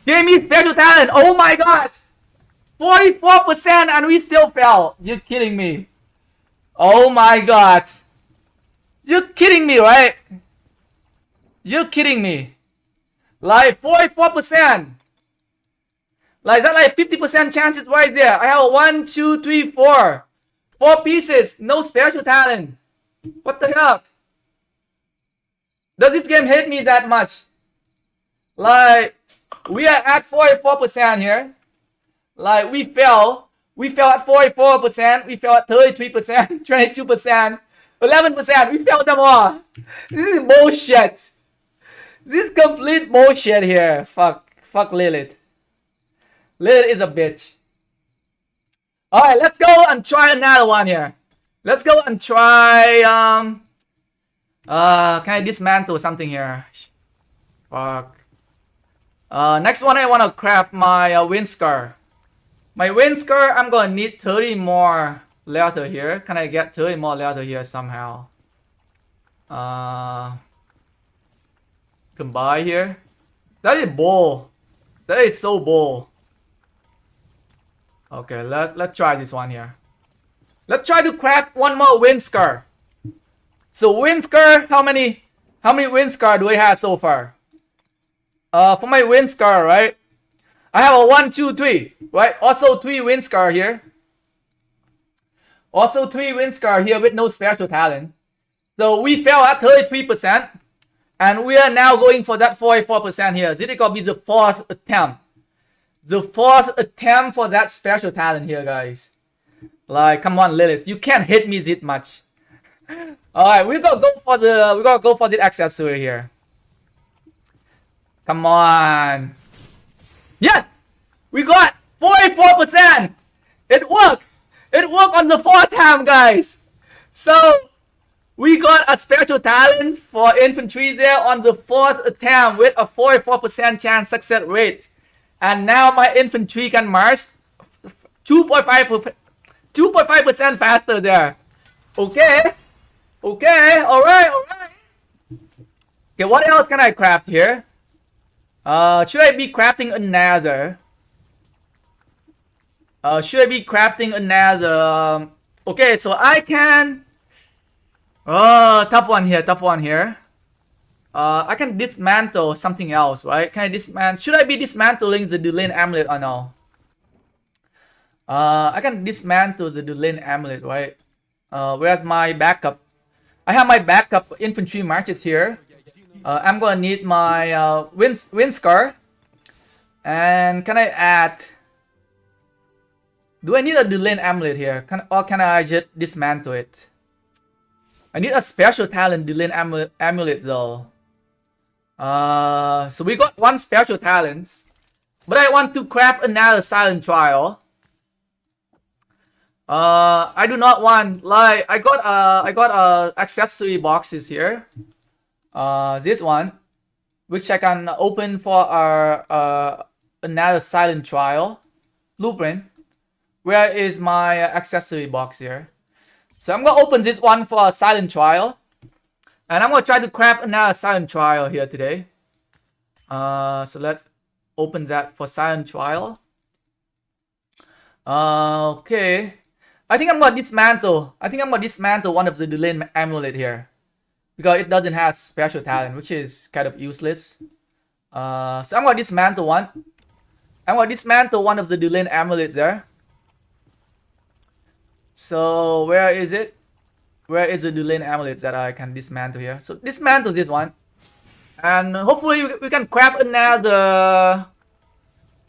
Give me special talent. Oh my god. 44% and we still fell. You're kidding me. Oh my god. You're kidding me, right? You're kidding me. Like 44%. Like that, like 50% chances right there. I have 1, 2, 3, 4. 4 pieces. No special talent. What the hell? Does this game hate me that much? Like, we are at 44% here. Like, we fell at 44%. We fell at 33%, 22%, 11%. We fell them all. This is bullshit. This is complete bullshit here. Fuck Lilith. Lilith is a bitch. Alright, let's go and try another one here. Let's go and try, can I dismantle something here? Fuck. Next one, I want to craft my wind scar. My wind scar, I'm gonna need 30 more leather here. Can I get 30 more leather here somehow? Can buy here. That is bull. That is so bull. Okay, let's try this one here. Let's try to craft one more wind scar. So wind scar, how many wind scar do I have so far? For my wind scar, right? I have a 1, 2, 3, right? Also 3 wind scar here. Also 3 wind scar here with no special talent. So we fell at 33%. And we are now going for that 44% here. This is gonna be the fourth attempt. The fourth attempt for that special talent here, guys. Like, come on, Lilith, you can't hit me this much. All right, we're gonna go for the accessory here. Come on. Yes, we got 44%. It worked. It worked on the fourth time, guys. So we got a special talent for infantry there on the fourth attempt with a 44% chance success rate. And now my infantry can march 2.5% faster there. Okay. Okay. All right. All right. Okay. What else can I craft here? Should I be crafting another? Should I be crafting another? Okay. So I can. Tough one here. Tough one here. I can dismantle something else, right? Can I dismantle? Should I be dismantling the Delane amulet or no? I can dismantle the Delane amulet, right? Where's my backup? I have my backup infantry marches here. I'm gonna need my wind scar. And can I add? Do I need a Delane amulet here? Or can I just dismantle it? I need a special talent Delane amulet though. So we got one special talent, but I want to craft another silent trial. I do not want, like, I got accessory boxes here. This one, which I can open for another silent trial blueprint. Where is my accessory box here? So I'm gonna open this one for a silent trial. And I'm gonna try to craft another silent trial here today. So let's open that for silent trial. Okay. I think I'm gonna dismantle one of the Delane amulet here. Because it doesn't have special talent, which is kind of useless. So I'm gonna dismantle one. I'm gonna dismantle one of the Delane amulet there. So where is it? Where is the Delane amulet that I can dismantle here? So dismantle this one. And hopefully we can craft another...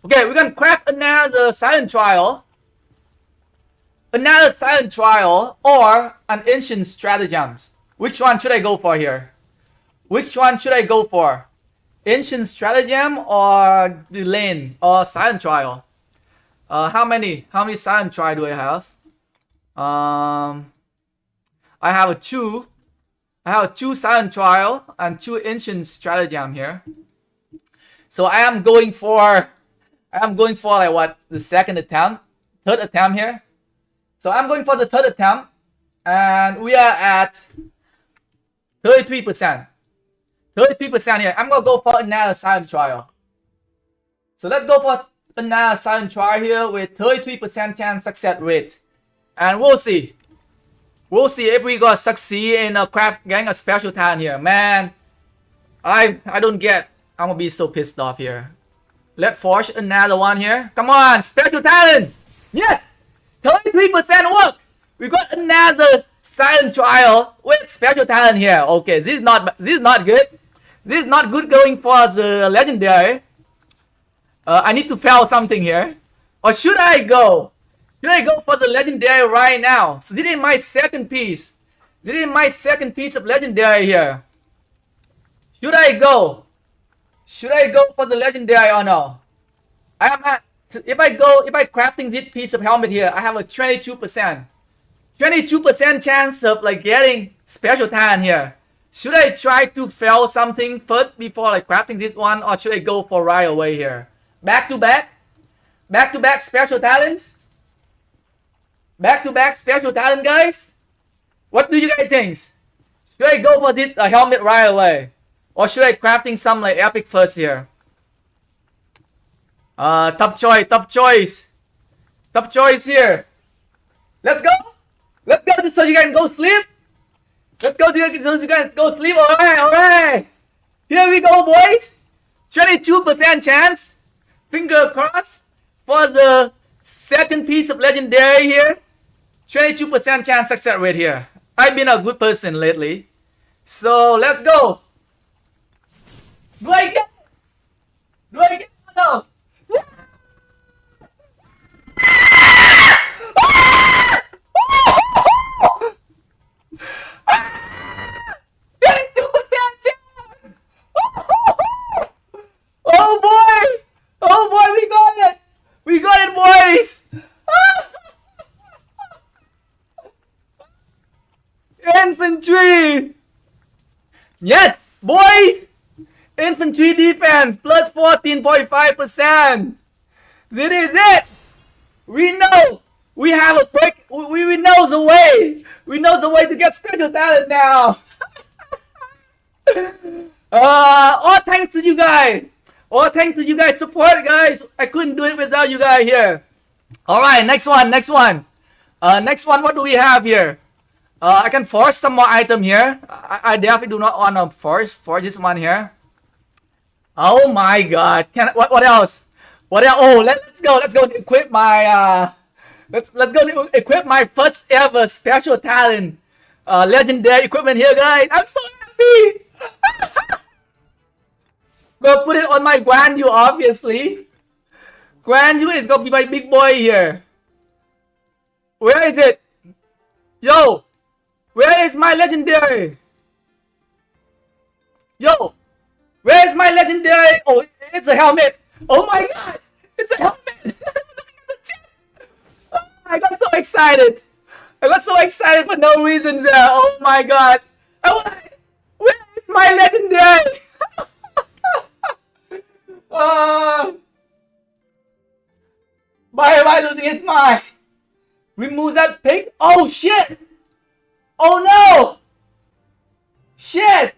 Okay, we can craft another silent trial. Another silent trial or an ancient stratagems. Which one should I go for here? Which one should I go for? Ancient stratagem or Delane or silent trial? How many silent trial do I have? I have two silent trial and 2 ancient stratagem here. So I am going for like what, the third attempt here. So I'm going for the third attempt, and we are at 33%. 33% here. I'm gonna go for another silent trial. So let's go for another silent trial here with 33% chance success rate. And we'll see. We'll see if we gonna succeed in getting a special talent here. Man, I don't get. I'm gonna be so pissed off here. Let's forge another one here. Come on, special talent. Yes, 33% work. We got another silent trial with special talent here. Okay, this is not good. This is not good going for the legendary. I need to fail something here. Or should I go? Should I go for the legendary right now? So this is my second piece. This is my second piece of legendary here. Should I go? Should I go for the legendary or no? I am at, if I crafting this piece of helmet here, I have a 22%. 22% chance of like getting special talent here. Should I try to fail something first before like crafting this one, or should I go for right away here? Back to back special talents. Back to back special talent, guys. What do you guys think? Should I go for this helmet right away, or should I crafting some like epic first here? Tough choice here. Let's go so you can go sleep. Let's go so you guys go sleep. Alright. Here we go, boys. 22% chance. Finger crossed for the second piece of legendary here. 22% chance success rate here. I've been a good person lately. So let's go. Do I get it? Do I get it? No. Oh boy! Oh boy, we got it! We got it, boys! Infantry! Yes, boys! Infantry defense plus 14.5%. This is it! We know! We have a break! We know the way! We know the way to get special talent now! All thanks to you guys! All thanks to you guys' support, guys! I couldn't do it without you guys here. Alright, next one. Next one, what do we have here? I can force some more item here. I definitely do not want to force this one here. Oh my god. What else? What else? Oh, let's go equip my let's go equip my first ever special talent legendary equipment here, guys. I'm so happy. Go put it on my Guan Yu, obviously. Guan Yu is gonna be my big boy here. Where is it? Yo, where is my legendary? Yo, where is my legendary? Oh, it's a helmet. Oh my god, it's a helmet. Look at the chest. Oh, I got so excited. I got so excited for no reasons there. Oh my god. Where is my legendary? Why am I losing his mind? Remove that pig. Oh shit! Oh no! Shit!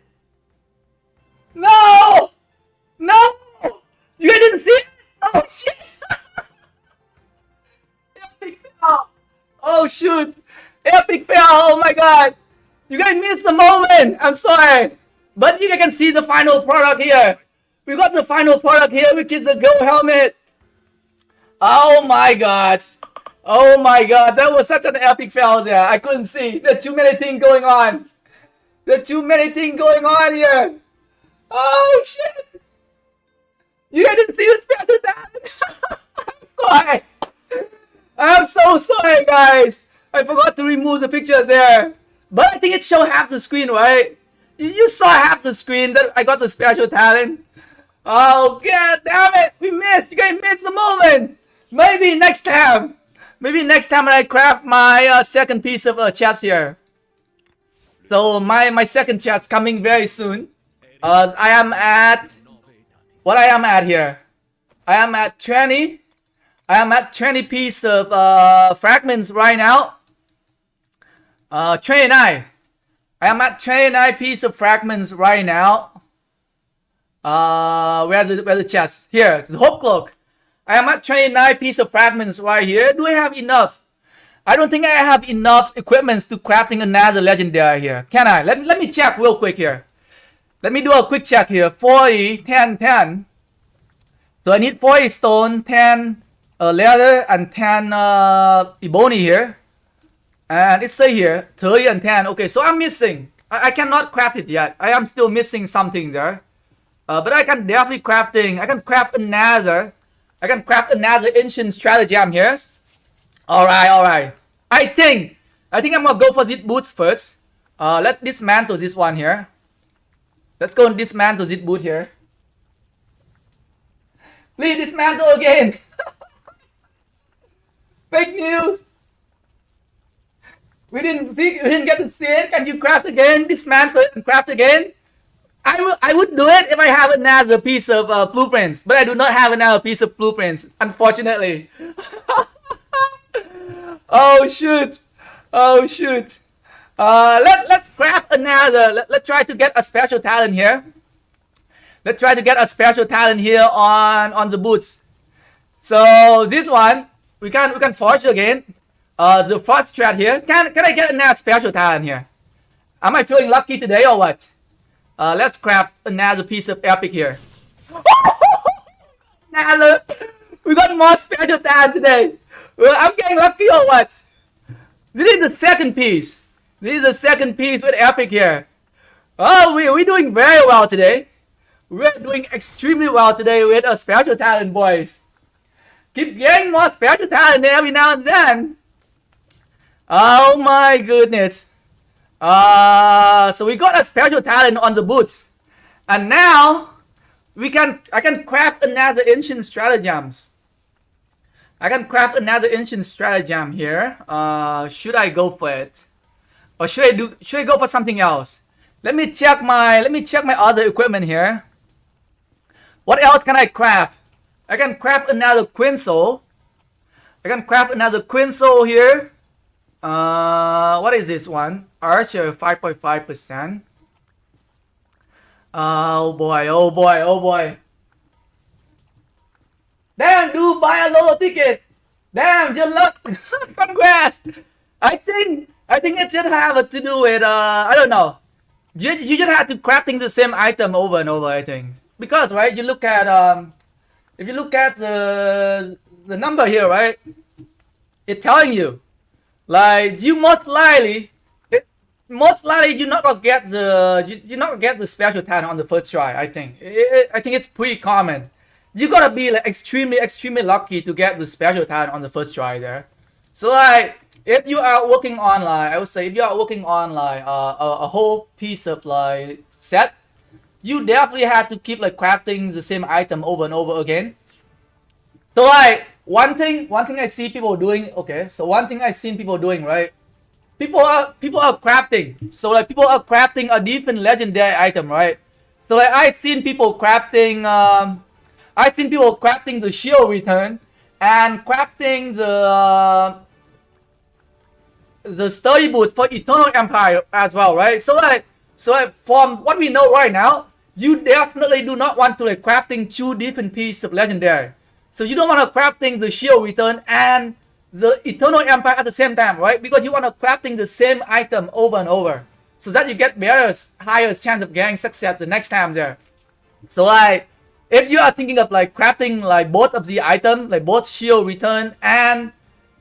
No! No! You guys didn't see it? Oh shit! Epic fail! Oh shoot! Epic fail! Oh my god! You guys missed the moment! I'm sorry! But you guys can see the final product here. We got the final product here, which is a gold helmet. Oh my god. Oh my god. That was such an epic fail there. I couldn't see. There are too many things going on. There are too many things going on here. Oh shit. You guys didn't see the special talent. I'm sorry. I'm so sorry, guys. I forgot to remove the pictures there. But I think it showed half the screen, right? You saw half the screen that I got the special talent. Oh god damn it, we missed. You guys missed the moment. Maybe next time. Maybe next time when I craft my second piece of chest here. So my second chest coming very soon. I am at what I am at here. I am at 20. I am at 20 piece of fragments right now. 29. I am at 29 piece of fragments right now. Where's the chest? Here, the hope cloak. I am at 29 piece of fragments right here. Do I have enough? I don't think I have enough equipments to crafting another legendary here. Can I? Let me check real quick here. Let me do a quick check here. 40, 10, 10. So I need 40 stone, 10 leather, and 10 ebony here. And it say here 30 and 10. Okay, so I'm missing. I cannot craft it yet. I am still missing something there. But I can definitely crafting. I can craft another. I can craft another ancient strategy. I'm here. Alright. I think I'm gonna go for zip boots first. Let's dismantle this one here. Let's go and dismantle zip boot here. Please dismantle again. Fake news. We didn't get to see it. Can you craft again? Dismantle and craft again. I would do it if I have another piece of blueprints, but I do not have another piece of blueprints, unfortunately. Oh shoot! Let's craft another. Let's try to get a special talent here. Let's try to get a special talent here on the boots. So this one we can forge again. The first strat here. Can I get another special talent here? Am I feeling lucky today or what? Let's craft another piece of epic here. Another. We got more special talent today. I'm getting lucky or what? This is the second piece. This is the second piece with epic here. Oh, we're doing very well today. we're doing extremely well today with a special talent, boys. Keep getting more special talent every now and then. Oh my goodness. So we got a special talent on the boots. And now I can craft another ancient stratagems. I can craft another ancient stratagem here. Should I go for it? Or should I go for something else? Let me check my other equipment here. What else can I craft? I can craft another Quinso. I can craft another Quinso here. What is this one? Archer 5.5%. Oh boy, oh boy, oh boy. Damn, dude, buy a Lolo ticket. Damn, good luck. Congrats. I think it should have to do with I don't know. You just have to crafting the same item over and over, I think. Because right, you look at if you look at the number here, right? It's telling you like you most likely you're not gonna get the special talent on the first try. I think it's pretty common. You gotta be like extremely lucky to get the special talent on the first try there. So like if you are working on like I would say if you are working on like a whole piece of like set, you definitely have to keep like crafting the same item over and over again. So like one thing I see people doing, okay, so one thing I seen people doing, right? People are crafting. So like people are crafting a different legendary item, right? So like I seen people crafting the shield return and crafting the sturdy boots for Eternal Empire as well, right? So like from what we know right now, you definitely do not want to like crafting two different pieces of legendary. So you don't want to crafting the shield return and the Eternal Empire at the same time, right? Because you want to crafting the same item over and over, so that you get better, higher chance of getting success the next time there. So like, if you are thinking of like crafting like both of the item, like both shield return and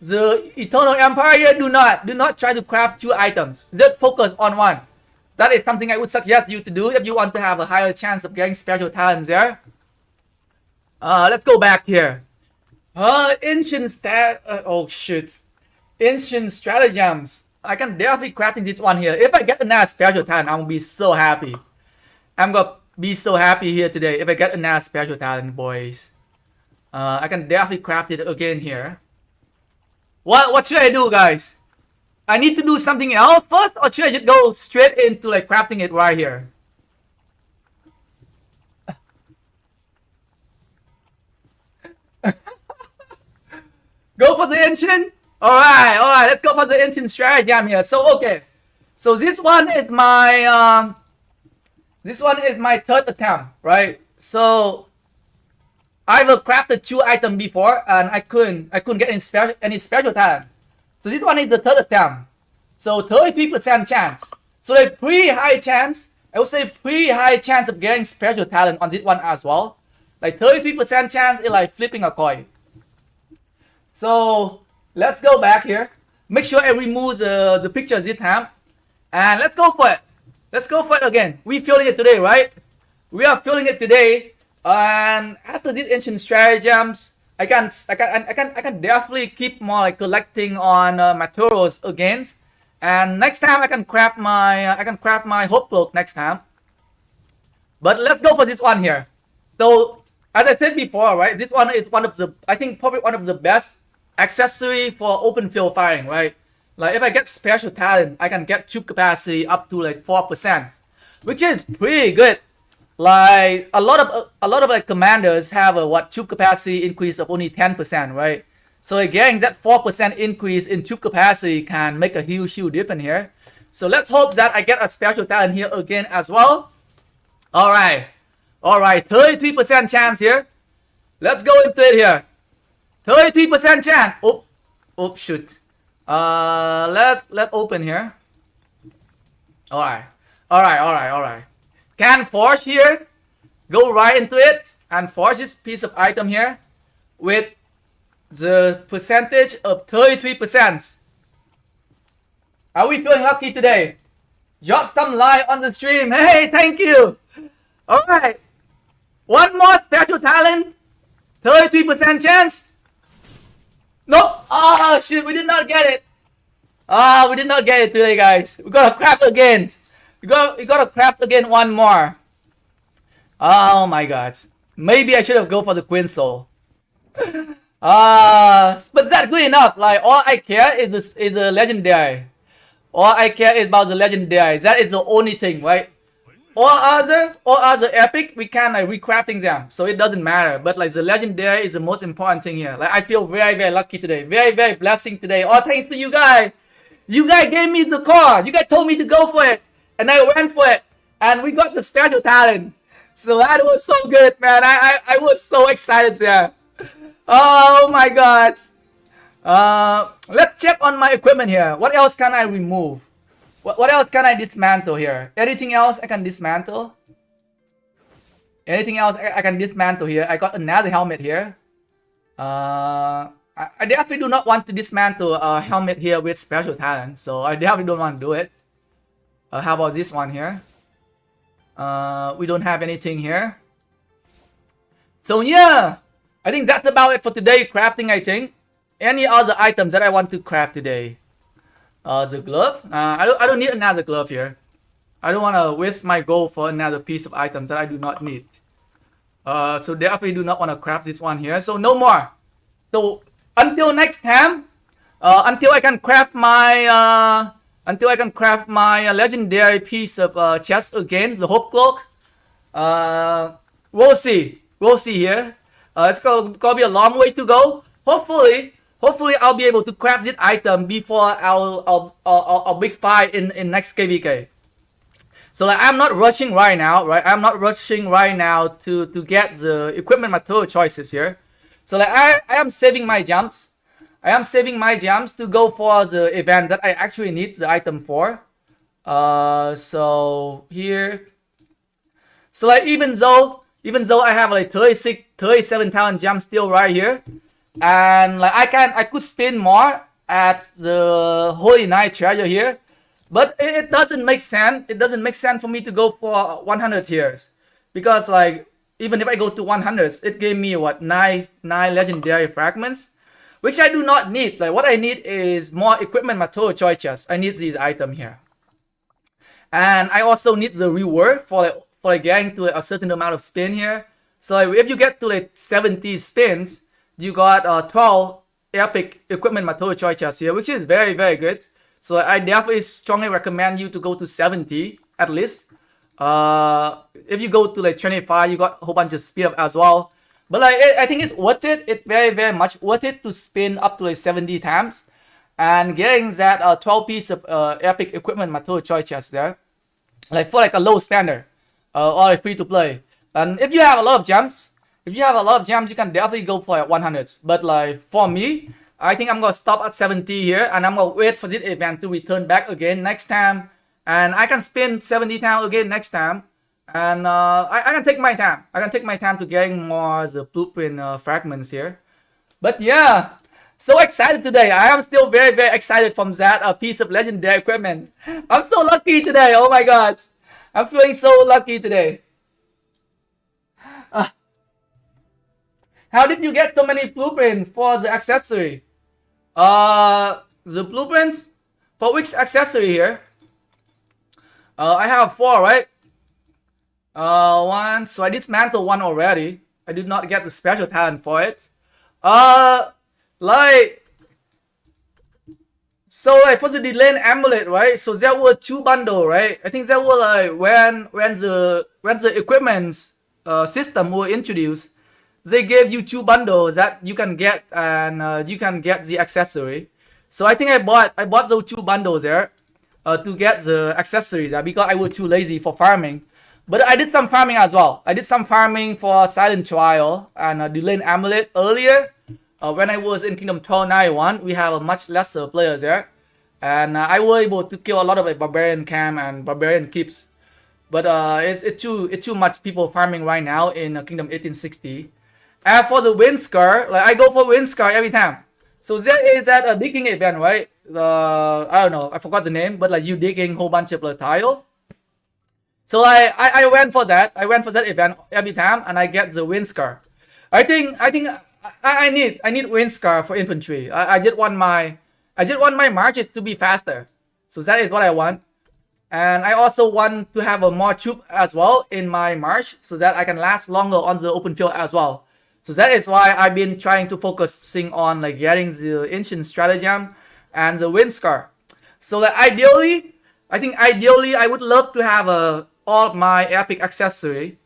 the Eternal Empire, do not try to craft two items. Just focus on one. That is something I would suggest you to do if you want to have a higher chance of getting special talents there. Let's go back here. Ancient stratagems. I can definitely crafting this one here. If I get another special talent, I'm gonna be so happy. I'm gonna be so happy here today if I get another special talent, boys. I can definitely craft it again here. What should I do, guys? I need to do something else first, or should I just go straight into like crafting it right here? Go for the ancient? Alright, let's go for the ancient stratagem here. So okay. So this one is my third attempt, right? So I've crafted two items before and I couldn't get any special talent. So this one is the third attempt. So 33% chance. So a pretty high chance. I would say pretty high chance of getting special talent on this one as well. Like 33% chance is like flipping a coin. So let's go back here. Make sure I remove the picture this time. And let's go for it. Let's go for it again. We feeling it today, right? We are feeling it today. And after these ancient stratagems, I can definitely keep more like collecting on materials again. And next time I can craft my hope cloak next time. But let's go for this one here. So as I said before, right? This one is probably one of the best accessory for open field firing, right? Like if I get special talent, I can get troop capacity up to like 4%, which is pretty good. Like a lot of like commanders have a troop capacity increase of only 10%, right? So like getting that 4% increase in troop capacity can make a huge difference here. So let's hope that I get a special talent here again as well. Alright, 33% chance here. Let's go into it here. 33% chance. Oh shoot. Let's open here. Alright. Can forge here. Go right into it and forge this piece of item here with the percentage of 33%. Are we feeling lucky today? Drop some like on the stream. Hey, thank you. Alright. One more special talent. 33% chance. Nope. Oh shit, we did not get it. We did not get it today, guys. We gotta craft again. We gotta craft again one more. Oh my god. Maybe I should have go for the Queen Soul. But that's good enough. Like all I care is the legendary. All I care is about the legendary. That is the only thing, right? All other epic, we can like recrafting them, so it doesn't matter. But like the legendary is the most important thing here. Like I feel very, very lucky today. Very, very blessing today. All thanks to you guys. You guys gave me the card. You guys told me to go for it, and I went for it, and we got the special talent. So that was so good, man. I was so excited there. Oh my god. Let's check on my equipment here. What else can I remove? What else can I dismantle here? Anything else I can dismantle? Anything else I can dismantle here? I got another helmet here. I definitely do not want to dismantle a helmet here with special talent. So I definitely don't want to do it. How about this one here? We don't have anything here. So yeah, I think that's about it for today crafting, I think. Any other items that I want to craft today? The glove. I don't need another glove here. I don't want to waste my gold for another piece of items that I do not need. So definitely do not want to craft this one here. So no more. So until next time, until I can craft my legendary piece of chest again, the Hope Cloak. We'll see. We'll see here. It's gonna be a long way to go. Hopefully I'll be able to craft this item before our big fight in next KvK. So like I'm not rushing right now, right? I'm not rushing right now to get the equipment material choices here. So like I am saving my jumps. I am saving my jumps to go for the event that I actually need the item for. So here. So like even though I have like 37,000 jumps still right here. And like I could spin more at the Holy Knight treasure here, but it doesn't make sense. It doesn't make sense for me to go for 100 tiers, because like even if I go to 100s, it gave me what nine legendary fragments, which I do not need. Like what I need is more equipment material choices. I need this item here, and I also need the reward for getting to a certain amount of spin here. So like, if you get to like 70 spins, you got 12 epic equipment material choices here, which is very, very good. So I definitely strongly recommend you to go to 70 at least. If you go to like 25, you got a whole bunch of speed up as well. But like I think it's worth it. It's very, very much worth it to spin up to like 70 times and getting that 12 piece of epic equipment material choices there, like for like a low spender or like free to play. And if you have a lot of gems, you can definitely go for 100s. But like for me, I think I'm gonna stop at 70 here, and I'm gonna wait for this event to return back again next time, and I can spin 70 times again next time, and I can take my time. I can take my time to getting more the blueprint fragments here. But yeah, so excited today. I am still very, very excited from that piece of legendary equipment. I'm so lucky today. Oh my god, I'm feeling so lucky today. How did you get so many blueprints for the accessory? The blueprints for which accessory here? I have 4, right? One. So I dismantled one already. I did not get the special talent for it. Like for the delayed amulet, right? So there were 2 bundles, right? I think there were like when the equipment system were introduced. They gave you 2 bundles that you can get, and you can get the accessory. So I think I bought those 2 bundles there to get the accessories because I was too lazy for farming. But I did some farming as well. I did some farming for Silent Trial and Delayed Amulet earlier. When I was in Kingdom 1291, we have a much lesser players there, and I was able to kill a lot of like Barbarian Camp and Barbarian Keeps. But it's too much people farming right now in Kingdom 1860. And for the Windscar, like I go for Windscar every time. So there is that digging event, right? I don't know, I forgot the name, but like you digging whole bunch of tile. So I went for that. I went for that event every time, and I get the win scar. I need win scar for infantry. I just want my marches to be faster. So that is what I want. And I also want to have a more troop as well in my march so that I can last longer on the open field as well. So that is why I've been trying to focusing on like getting the ancient stratagem and the wind scar. So that ideally I would love to have all my epic accessory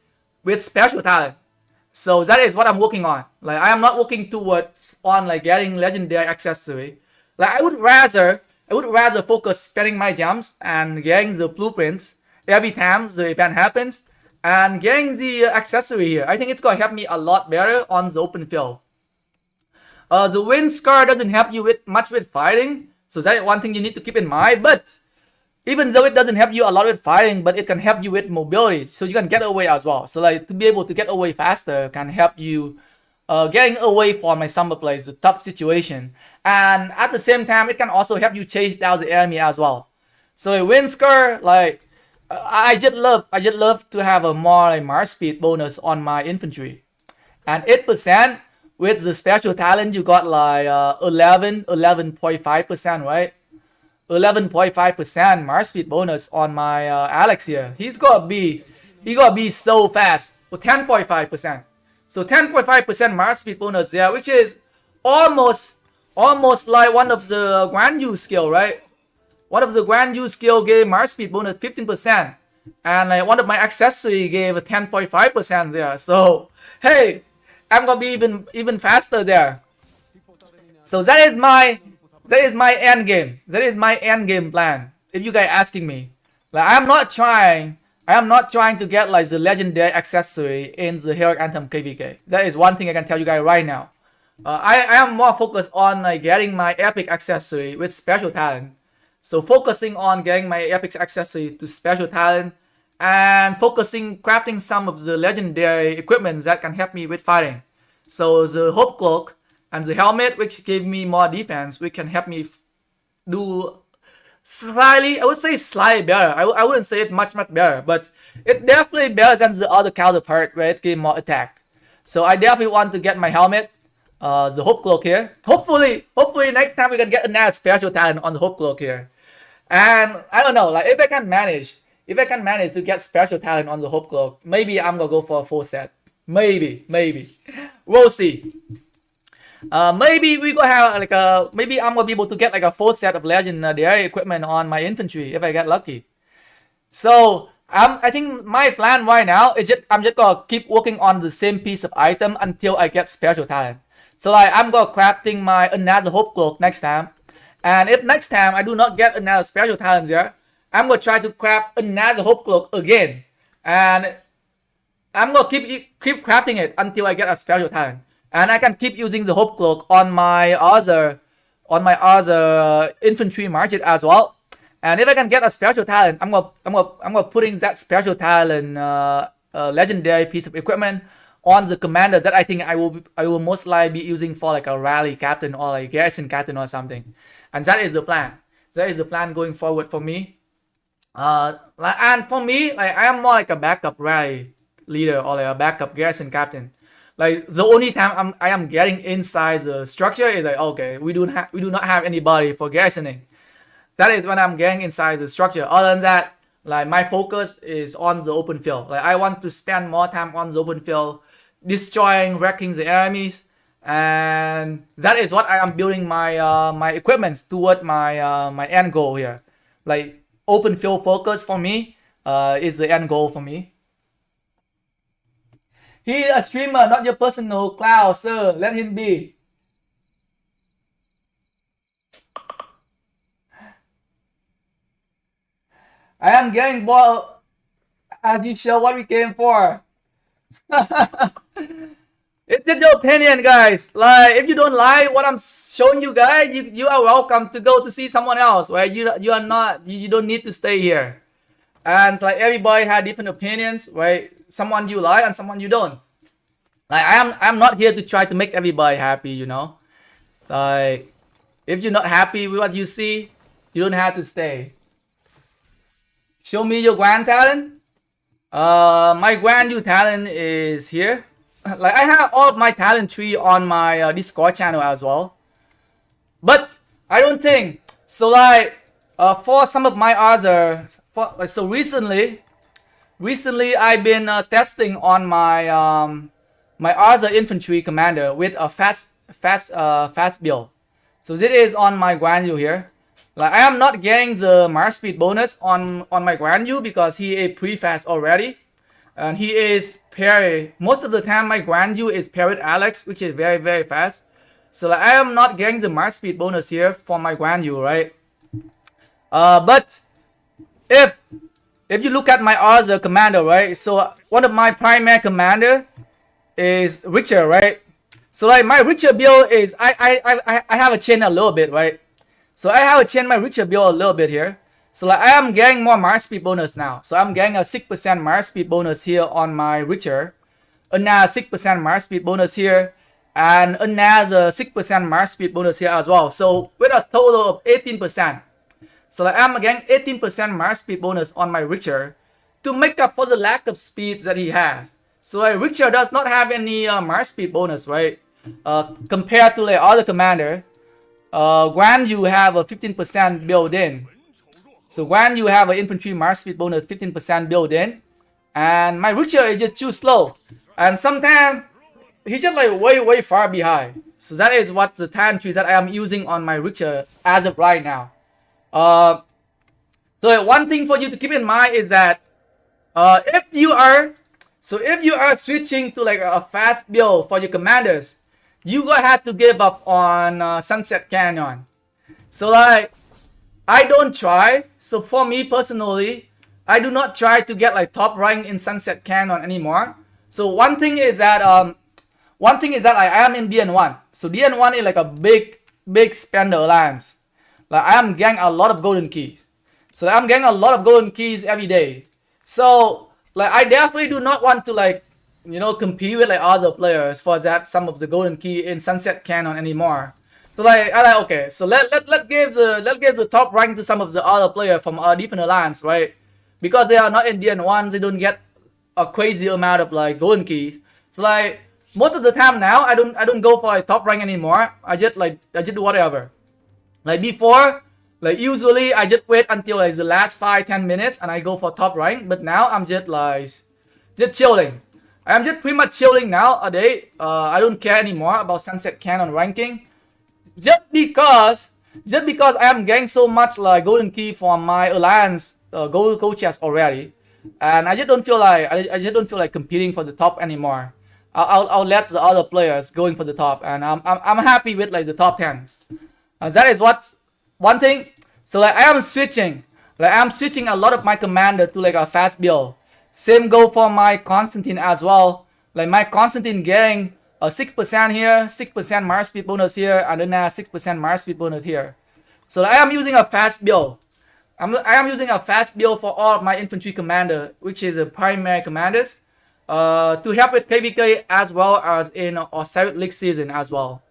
with special talent. So that is what I'm working on. Like I am not working toward on like getting legendary accessory. Like I would rather focus spending my gems and getting the blueprints every time the event happens and getting the accessory here. I think it's gonna help me a lot better on the open field. The wind scar doesn't help you much with fighting, so that is one thing you need to keep in mind. But even though it doesn't help you a lot with fighting, but it can help you with mobility, so you can get away as well. So like to be able to get away faster can help you getting away from my summer place, the tough situation. And at the same time, it can also help you chase down the enemy as well. So a wind scar, like I just love to have a more like march speed bonus on my infantry, and 8% with the special talent you got like 11.5%, right? 11.5% march speed bonus on my Alex here. He gotta be so fast with 10.5%. So 10.5% march speed bonus there, which is almost like one of the Grand U skill, right? One of the Grand U skill gave march speed bonus 15%, and like one of my accessory gave a 10.5% there. So hey, I'm gonna be even faster there. So that is my end game. That is my end game plan. If you guys asking me, like I am not trying to get like the legendary accessory in the Heroic Anthem KvK. That is one thing I can tell you guys right now. I am more focused on like getting my epic accessory with special talent. So focusing on getting my epic accessory to special talent and focusing crafting some of the legendary equipment that can help me with fighting. So the Hope Cloak and the helmet, which give me more defense, which can help me do slightly, I would say slightly better. I wouldn't say it much better, but it definitely better than the other counterpart where it gave more attack. So I definitely want to get my helmet, the Hope Cloak here. Hopefully next time we can get another special talent on the Hope Cloak here. And I don't know, like if I can manage to get special talent on the Hope Cloak, maybe I'm gonna go for a full set. Maybe. We'll see. Maybe we gonna have like maybe I'm gonna be able to get like a full set of legendary equipment on my infantry if I get lucky. So I think my plan right now is I'm just gonna keep working on the same piece of item until I get special talent. So like I'm gonna crafting my another Hope Cloak next time, and if next time I do not get another special talent here, I'm gonna try to craft another Hope Cloak again, and I'm gonna keep crafting it until I get a special talent. And I can keep using the Hope Cloak on my other Infantry Marches as well. And if I can get a special talent, I'm gonna putting that special talent legendary piece of equipment on the commander that I think I will most likely be using for like a rally captain or like garrison captain or something. And that is the plan. That is the plan going forward for me. And for me, like I am more like a backup rally leader or like a backup garrison captain. Like the only time I am getting inside the structure is like, okay, we do not have anybody for garrisoning. That is when I'm getting inside the structure. Other than that, like my focus is on the open field. Like I want to spend more time on the open field, destroying, wrecking the enemies, and that is what I am building my my equipment toward my end goal here. Like open field focus for me is the end goal for me. He is a streamer, not your personal cloud, sir. Let him be. I am getting bored as you show what we came for. It's just your opinion, guys. Like, if you don't like what I'm showing you guys, you are welcome to go to see someone else. Right? You don't need to stay here. And it's like everybody had different opinions, right? Someone you like and someone you don't. Like I'm not here to try to make everybody happy, you know. Like if you're not happy with what you see, you don't have to stay. Show me your grand talent. My Grand New talent is here. Like I have all of my talent tree on my Discord channel as well. But I don't think so. Like for some of my other, so recently I've been testing on my my other infantry commander with a fast build. So this is on my Grand New here. Like I am not getting the march speed bonus on my Grand New because he is pre-fast already, and he is paired. Most of the time my Grand New is paired with Alex, which is very fast. So like, I am not getting the march speed bonus here for my Grand New, right? But if you look at my other commander, right? So one of my primary commander is Richard, right? So like my Richard build is I have a change a little bit, right? So I have changed my Richard build a little bit here. So like I am getting more march speed bonus now. So I'm getting a 6% march speed bonus here on my Richard. Another 6% march speed bonus here. And another 6% march speed bonus here as well. So with a total of 18%. So like I'm getting 18% march speed bonus on my Richard to make up for the lack of speed that he has. So like Richard does not have any march speed bonus, right? Compared to like other commander. When you have a 15% built in. So when you have an infantry march speed bonus 15% built in. And my Richard is just too slow. And sometimes he's just like way far behind. So that is what the talent tree that I am using on my Richard as of right now. So one thing for you to keep in mind is that if you are switching to like a fast build for your commanders, you gonna have to give up on Sunset Canyon. So like I don't try. So for me personally, I do not try to get like top rank in Sunset Canyon anymore. So one thing is that I am in DN1. So DN1 is like a big spender alliance. Like I am getting a lot of golden keys. So I'm getting a lot of golden keys every day. So like I definitely do not want to like, you know, compete with like other players for that some of the golden key in Sunset Canyon anymore. So like I like okay, so let give the top rank to some of the other players from our different alliance, right? Because they are not in DN1, they don't get a crazy amount of like golden keys. So like most of the time now I don't go for a top rank anymore. I just do whatever. Like before, like usually I just wait until like the last 5-10 minutes and I go for top rank, but now I'm just chilling. I'm just pretty much chilling now a day. I don't care anymore about Sunset Canyon ranking. Just because I am getting so much like golden key from my alliance gold chest already, and I just don't feel like competing for the top anymore. I'll let the other players going for the top, and I'm happy with like the top 10s. That is what one thing. So like I am switching a lot of my commander to like a fast build. Same go for my Constantine as well. Like my Constantine getting a 6% here, 6% march speed bonus here, and then 6% march speed bonus here. So I am using a fast build. I am using a fast build for all of my infantry commander, which is the primary commanders, to help with KvK as well as in Osiris League season as well.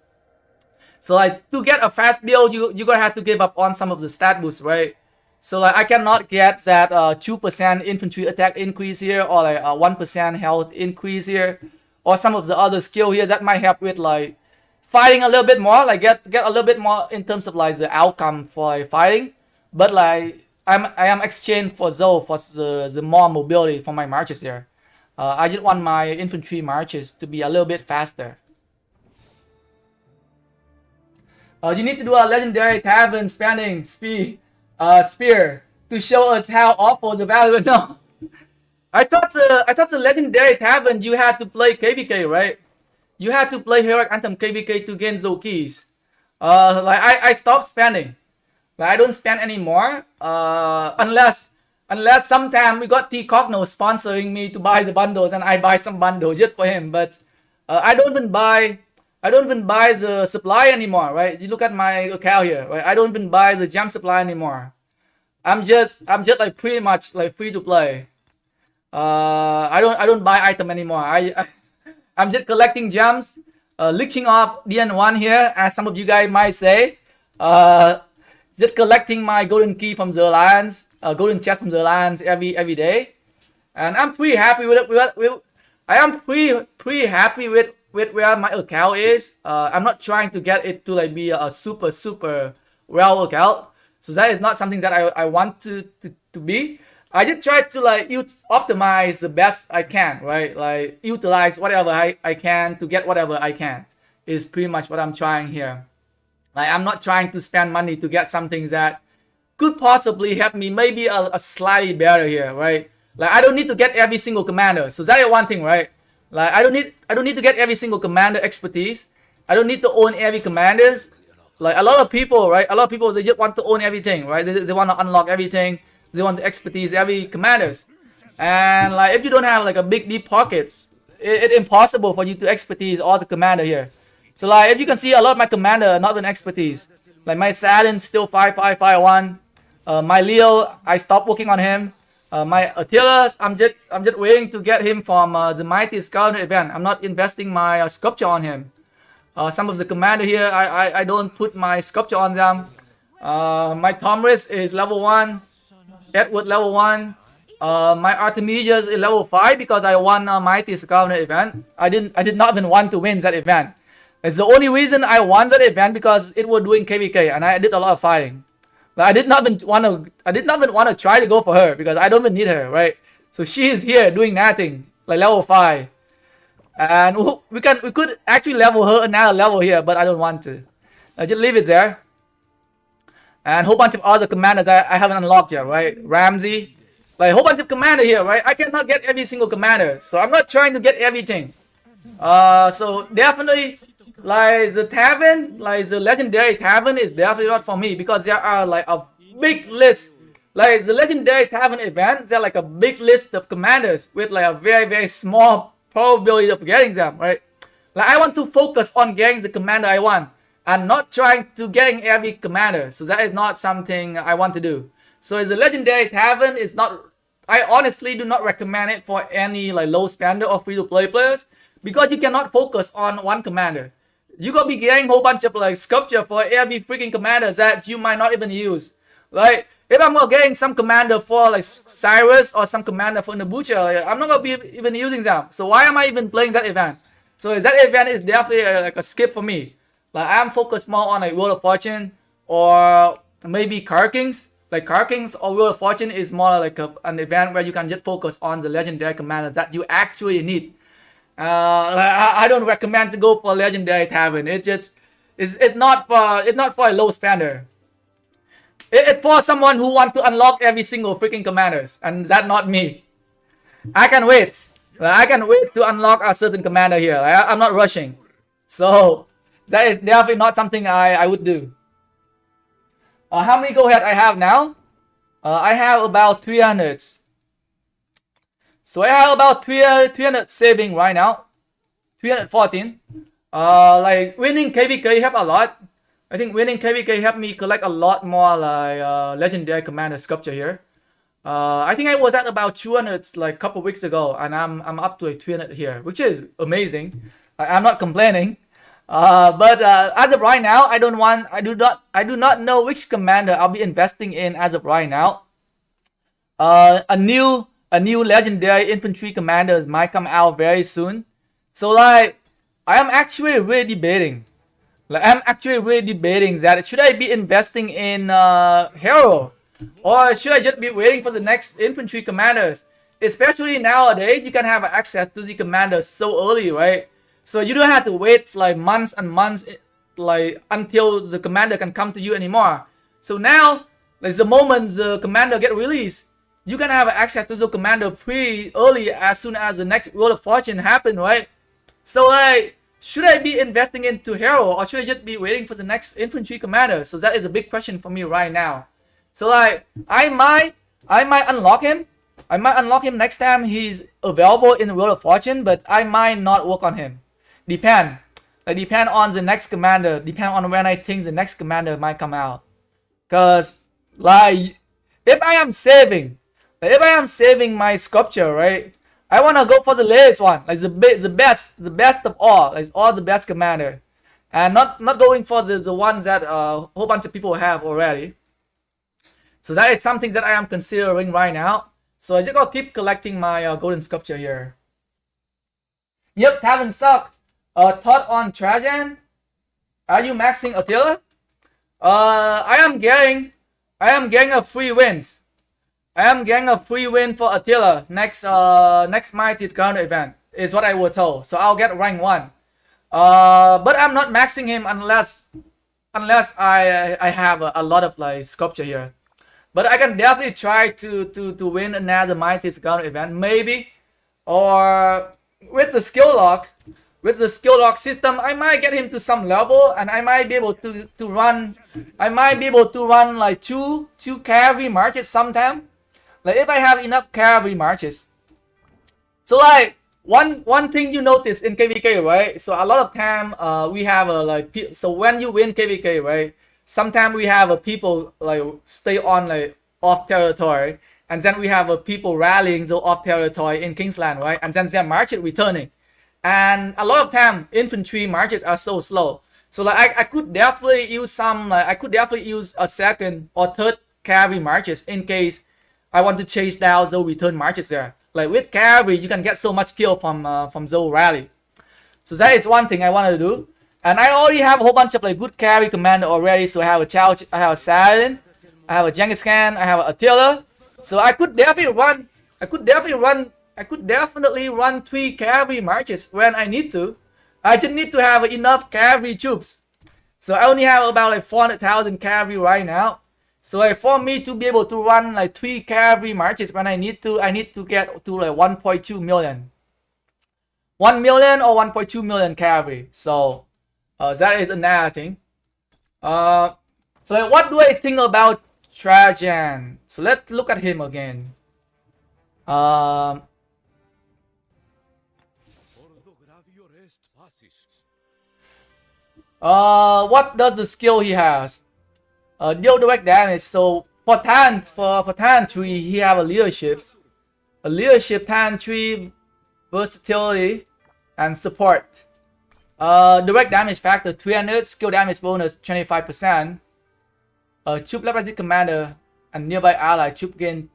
So like to get a fast build, you're gonna have to give up on some of the stat boosts, right? So like I cannot get that 2% infantry attack increase here, or like 1% health increase here, or some of the other skill here that might help with like fighting a little bit more, like get a little bit more in terms of like the outcome for like, fighting. But like I am exchanged for Zoe for the more mobility for my marches here. I just want my infantry marches to be a little bit faster. You need to do a legendary tavern spanning spear to show us how awful the value is. No, I thought the legendary tavern you had to play KvK, right? You had to play heroic anthem KvK to gain those keys. Like I stopped spending. Like I don't spend anymore. Unless sometime we got T Cogno sponsoring me to buy the bundles and I buy some bundles just for him. But I don't even buy the supply anymore, right? You look at my account here, right? I don't even buy the gem supply anymore. I'm just like pretty much like free to play. I don't buy item anymore. I'm just collecting gems, leeching off DN1 here, as some of you guys might say. Just collecting my golden key from the alliance, golden chest from the alliance every day. and I'm pretty happy with it. I am pretty happy with where my account is. I'm not trying to get it to like be a super well account. So that is not something that I want to be. I just try to like optimize the best I can, right? Like utilize whatever I can to get whatever I can. Is pretty much what I'm trying here. Like I'm not trying to spend money to get something that could possibly help me maybe a slightly better here, right? Like I don't need to get every single commander. So that is one thing, right? Like I don't need to get every single commander expertise. I don't need to own every commanders. Like a lot of people, right? A lot of people, they just want to own everything, right? They want to unlock everything. They want to expertise every commanders. And like if you don't have like a big deep pockets, it's impossible for you to expertise all the commander here. So like if you can see a lot of my commander are not even expertise. Like my Saturn still 5551. My Leo, I stopped working on him. My Attila, I'm just waiting to get him from the Mighty Scout event. I'm not investing my sculpture on him. Some of the commander here, I don't put my sculpture on them. My Tomris is level 1. Edward level 1. My Artemisius is level 5 because I won a Mighty Scout event. I did not even want to win that event. It's the only reason I won that event because it was doing KvK and I did a lot of fighting. Like I did not even want to try to go for her because I don't even need her, right? So she is here doing nothing, like level 5. And we could actually level her another level here, but I don't want to. I just leave it there. And a whole bunch of other commanders I haven't unlocked yet, right? Ramsey, like a whole bunch of commander here, right? I cannot get every single commander, so I'm not trying to get everything. So definitely, like the tavern, like the legendary tavern is definitely not for me because there are like a big list. Like the legendary tavern event, there's like a big list of commanders with like a very small probability of getting them, right? Like I want to focus on getting the commander I want and not trying to getting every commander. So that is not something I want to do. So the legendary tavern is not, I honestly do not recommend it for any like low spender or free to play players because you cannot focus on one commander. You gonna be getting a whole bunch of like sculpture for every freaking commander that you might not even use. Like if I'm getting some commander for like Cyrus or some commander for Nabucha, like, I'm not gonna be even using them. So why am I even playing that event? So that event is definitely like a skip for me. Like I'm focused more on like Wheel of Fortune or maybe Car Kings. Like Car Kings or Wheel of Fortune is more like an event where you can just focus on the legendary commanders that you actually need. Like I don't recommend to go for legendary tavern. It's not for a low spender. It's for someone who wants to unlock every single freaking commanders, and that's not me. I can wait. I can wait to unlock a certain commander here. I'm not rushing. So that is definitely not something I would do. How many go ahead I have now? I have about 300. So I have about 300 saving right now. 314. Like winning KvK helped a lot. I think winning KvK helped me collect a lot more like legendary commander sculpture here. I think I was at about 200 like a couple weeks ago, and I'm up to like 300 here, which is amazing. I'm not complaining. But as of right now, I do not know which commander I'll be investing in as of right now. A new legendary infantry commander might come out very soon. So like I am actually really debating. Like I'm actually really debating that should I be investing in hero or should I just be waiting for the next infantry commanders? Especially nowadays, you can have access to the commanders so early, right? So you don't have to wait like months and months like until the commander can come to you anymore. So now, like the moment the commander get released, you can have access to the commander pretty early as soon as the next Wheel of Fortune happen, right? So like, should I be investing into hero or should I just be waiting for the next infantry commander? So that is a big question for me right now. So like, I might unlock him. I might unlock him next time he's available in the Wheel of Fortune, but I might not work on him. Depend on the next commander. Depend on when I think the next commander might come out. Cause like, if I am saving my sculpture, right? I wanna go for the latest one, like the best of all, like all the best commander, and not going for the ones that a whole bunch of people have already. So that is something that I am considering right now. So I just gotta keep collecting my golden sculpture here. Yep, Tavern suck. Thought on Trajan. Are you maxing Attila? I am getting a free win. I am getting a free win for Attila next Mighty Ground event is what I was told. So I'll get rank 1. But I'm not maxing him unless I have a lot of like sculpture here. But I can definitely try to win another Mighty Ground event maybe, or with the skill lock. With the skill lock system, I might get him to some level, and I might be able to run. I might be able to run like two cavalry marches sometime. Like if I have enough cavalry marches. So like one thing you notice in KvK, right? So a lot of time we have so when you win KvK, right? Sometimes we have people like stay on like off territory, and then we have people rallying the off territory in Kingsland, right? And then their marches returning. And a lot of time infantry marches are so slow. So like I could definitely use a second or third cavalry marches in case I want to chase down the return marches there. Like with cavalry, you can get so much kill from the rally. So that is one thing I wanted to do. And I already have a whole bunch of like good cavalry commander already. So I have a Saladin, I have a Genghis Khan, I have a Attila. So I could definitely run 3 cavalry marches when I need to. I just need to have enough cavalry troops. So I only have about like 400,000 cavalry right now. So like for me to be able to run like 3 cavalry marches when I need to get to like 1.2 million. 1 million or 1.2 million cavalry. So that is another thing. So like, what do I think about Trajan? So let's look at him again. What does the skill he has? Deal direct damage. So for Tan 3, he have a leadership Tan 3, versatility, and support. Direct damage factor 300, skill damage bonus 25%. Troop level commander and nearby ally troop gain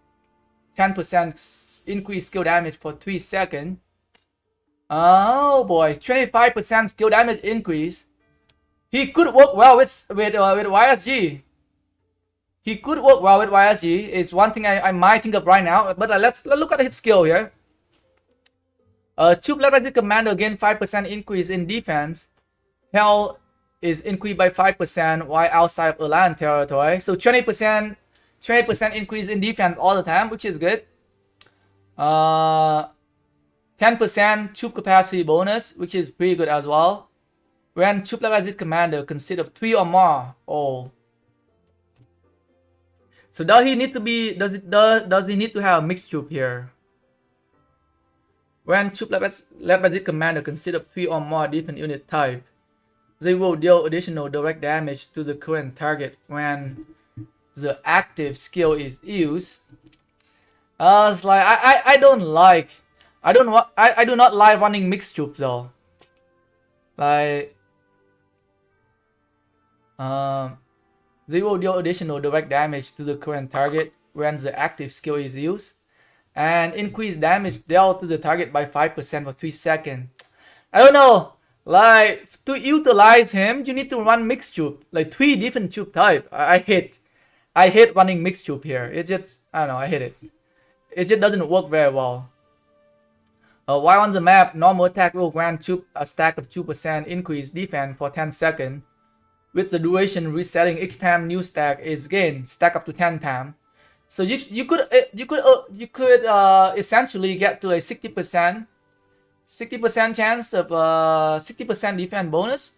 10% increased skill damage for 3 seconds. Oh boy, 25% skill damage increase. He could work well with YSG. He could work well with YSG is one thing I might think of right now. But let's look at his skill here. Troop level commander gain 5% increase in defense. Health is increased by 5% while outside of alliance territory. So 20% increase in defense all the time, which is good. 10% troop capacity bonus, which is pretty good as well. When troop level commander consists of 3 or more. Oh. So does he need to have a mixed troop here? When troop level commander consists of 3 or more different unit type, they will deal additional direct damage to the current target when the active skill is used. It's like I do not like running mixed troops though. Like they will deal additional direct damage to the current target when the active skill is used, and increase damage dealt to the target by 5% for 3 seconds. I don't know. Like to utilize him, you need to run mixed troop, like 3 different troop type. I hate running mixed troop here. It just I don't know. I hate it. It just doesn't work very well. While on the map, normal attack will grant troop a stack of 2% increased defense for 10 seconds. With the duration resetting each time new stack is gained, stack up to 10 times. So you could essentially get to a 60% chance of 60% defense bonus.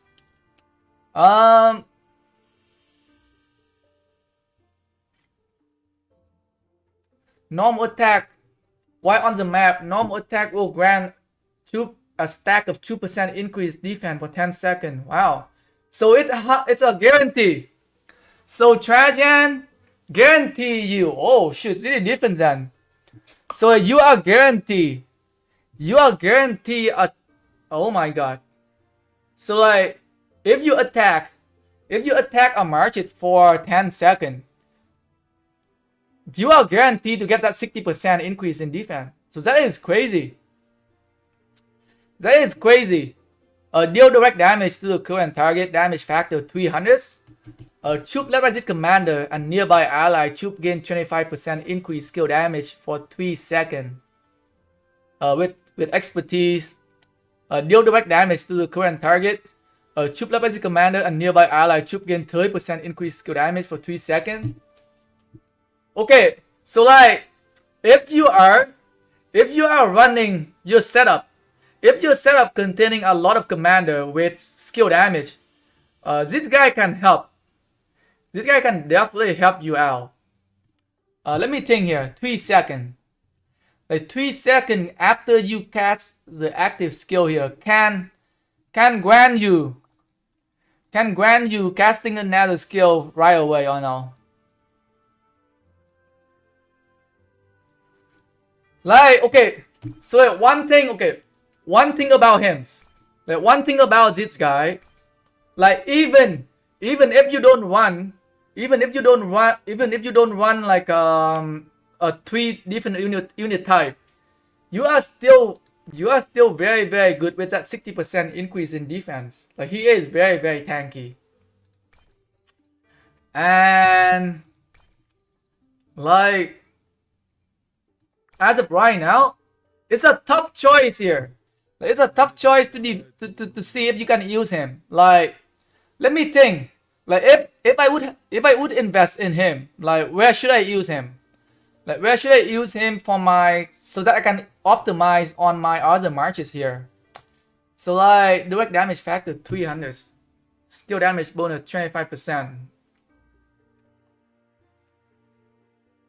Normal attack. While on the map, normal attack will grant troop a stack of 2% increased defense for 10 seconds. Wow. So it's a guarantee. So Trajan guarantee you. Oh shoot, it's really different then. So you are guaranteed. Oh my god. So like if you attack a market for 10 seconds, you are guaranteed to get that 60% increase in defense. So that is crazy. That is crazy. Deal direct damage to the current target, damage factor 300. Troop led by this commander and nearby ally troop gain 25% increased skill damage for 3 seconds. With expertise, deal direct damage to the current target. Troop led by this commander and nearby ally troop gain 30% increased skill damage for 3 seconds. Okay, so like if you are running your setup, if your setup containing a lot of commander with skill damage, this guy can help. This guy can definitely help you out. Let me think here. 3 seconds. Like 3 seconds after you cast the active skill here can grant you casting another skill right away or no? Like okay, so like, one thing about him, like one thing about this guy, like even if you don't run like a 3 different unit type, you are still very very good with that 60% increase in defense. Like he is very very tanky. And like as of right now, it's a tough choice here. It's a tough choice to see if you can use him. Like let me think. Like if I would invest in him, like where should I use him? Like where should I use him for my so that I can optimize on my other marches here? So like direct damage factor 300, skill damage bonus 25%.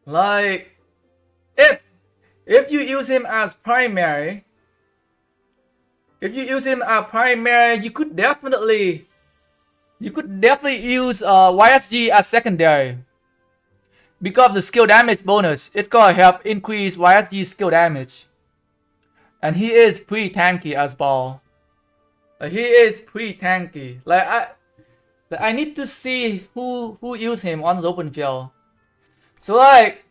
Like if you use him as primary, you could definitely use YSG as secondary. Because of the skill damage bonus, it gonna help increase YSG skill damage. And he is pretty tanky as well. He is pretty tanky. Like I need to see who use him on the open field. So like,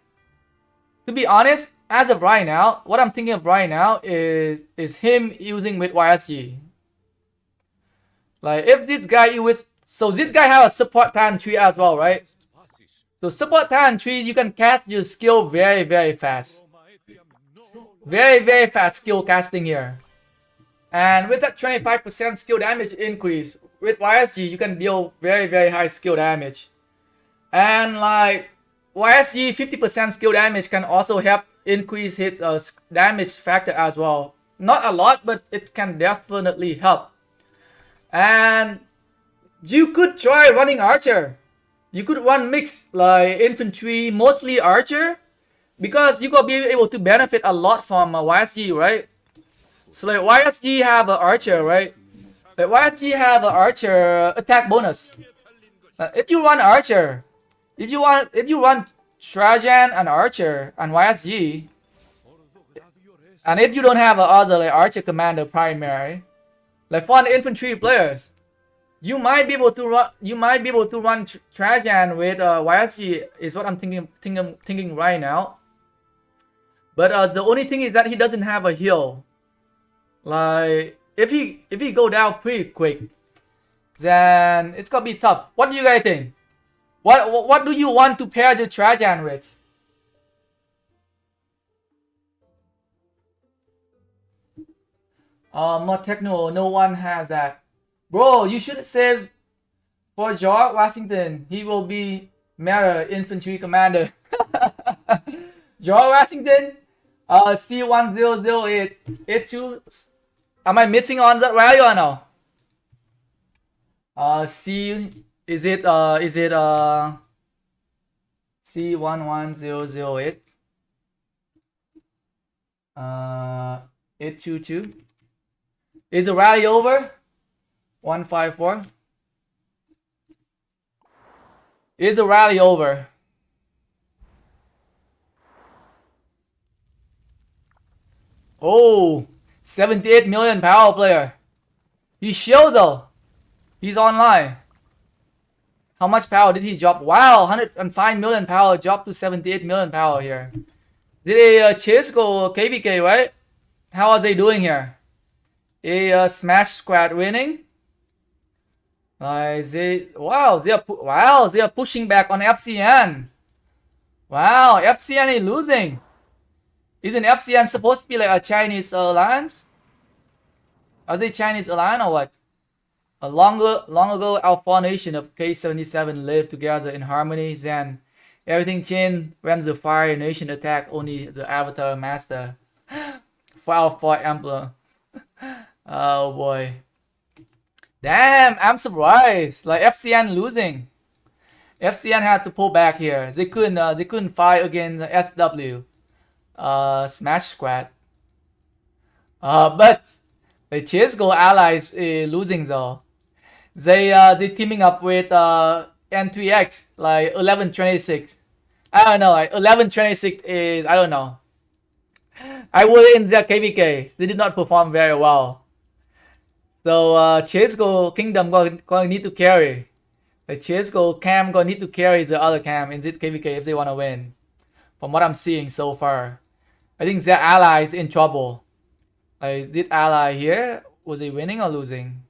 to be honest, as of right now, what I'm thinking of right now is him using with YSG. Like if this guy so this guy have a support talent tree as well, right? So support talent tree, you can cast your skill very very fast. Very very fast skill casting here. And with that 25% skill damage increase, with YSG you can deal very very high skill damage. And like YSG 50% skill damage can also help increase his damage factor as well. Not a lot, but it can definitely help. And you could try running archer. You could run mixed like infantry, mostly archer, because you gonna be able to benefit a lot from YSG, right? So like YSG have an archer, right? Like YSG have an archer attack bonus. If you run archer, if you run Trajan and archer and YSG, and if you don't have other like archer commander primary, like for the infantry players, you might be able to run Trajan with YSG is what I'm thinking right now. But the only thing is that he doesn't have a heal. Like if he go down pretty quick, then it's gonna be tough. What do you guys think? What do you want to pair the Trajan with? More techno, no one has that. Bro, you should save for George Washington. He will be Meta Infantry Commander. George Washington, C100882. Am I missing on that rally or no? Is it C11008? 822. Is the rally over? 154. Is the rally over? Oh, 78 million power player. He's shield though. He's online. How much power did he drop? Wow, 105 million power dropped to 78 million power here. Did a chase go KvK, right? How are they doing here? A smash squad winning? They are pushing back on FCN. Wow, FCN is losing. Isn't FCN supposed to be like a Chinese alliance? Are they Chinese alliance or what? Long ago, our four nations of K77 lived together in harmony. Then everything changed when the Fire Nation attacked only the Avatar Master for our four Emperor. Oh boy. Damn, I'm surprised. Like FCN losing. FCN had to pull back here. They couldn't fight against the SW. Smash Squad. But the CSGO allies losing though. They teaming up with N3X like 1126. I don't know. Like 1126 is, I don't know. I was in their KvK. They did not perform very well. So CSGO Kingdom gonna need to carry. The CSGO cam gonna need to carry the other cam in this KvK if they wanna win. From what I'm seeing so far, I think their ally is in trouble. Like this ally here, was he winning or losing?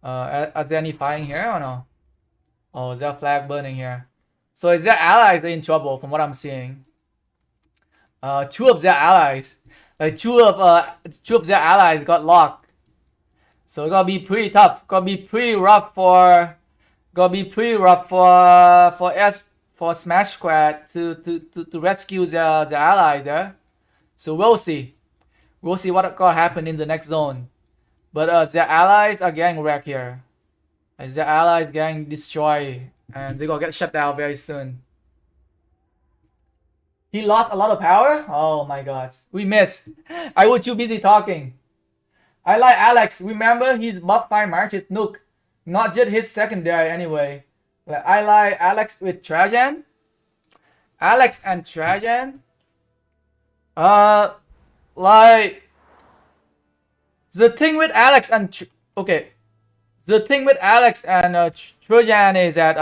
Are there any fighting here or no? Oh, their flag burning here. So is their allies in trouble from what I'm seeing? Two of their allies, two of their allies got locked. So it's gonna be pretty tough. Gonna be pretty rough for Smash Squad to rescue their allies there. So we'll see. We'll see what gonna happen in the next zone. But their allies are getting wrecked here. Their allies getting destroyed, and they're gonna get shut down very soon. He lost a lot of power? Oh my god. We missed. I was too busy talking. I like Alex. Remember, he's buff 5 Marches Nuke. Not just his secondary anyway. I like Alex with Trajan. Alex and Trajan. Like the thing with Alex and Trojan is that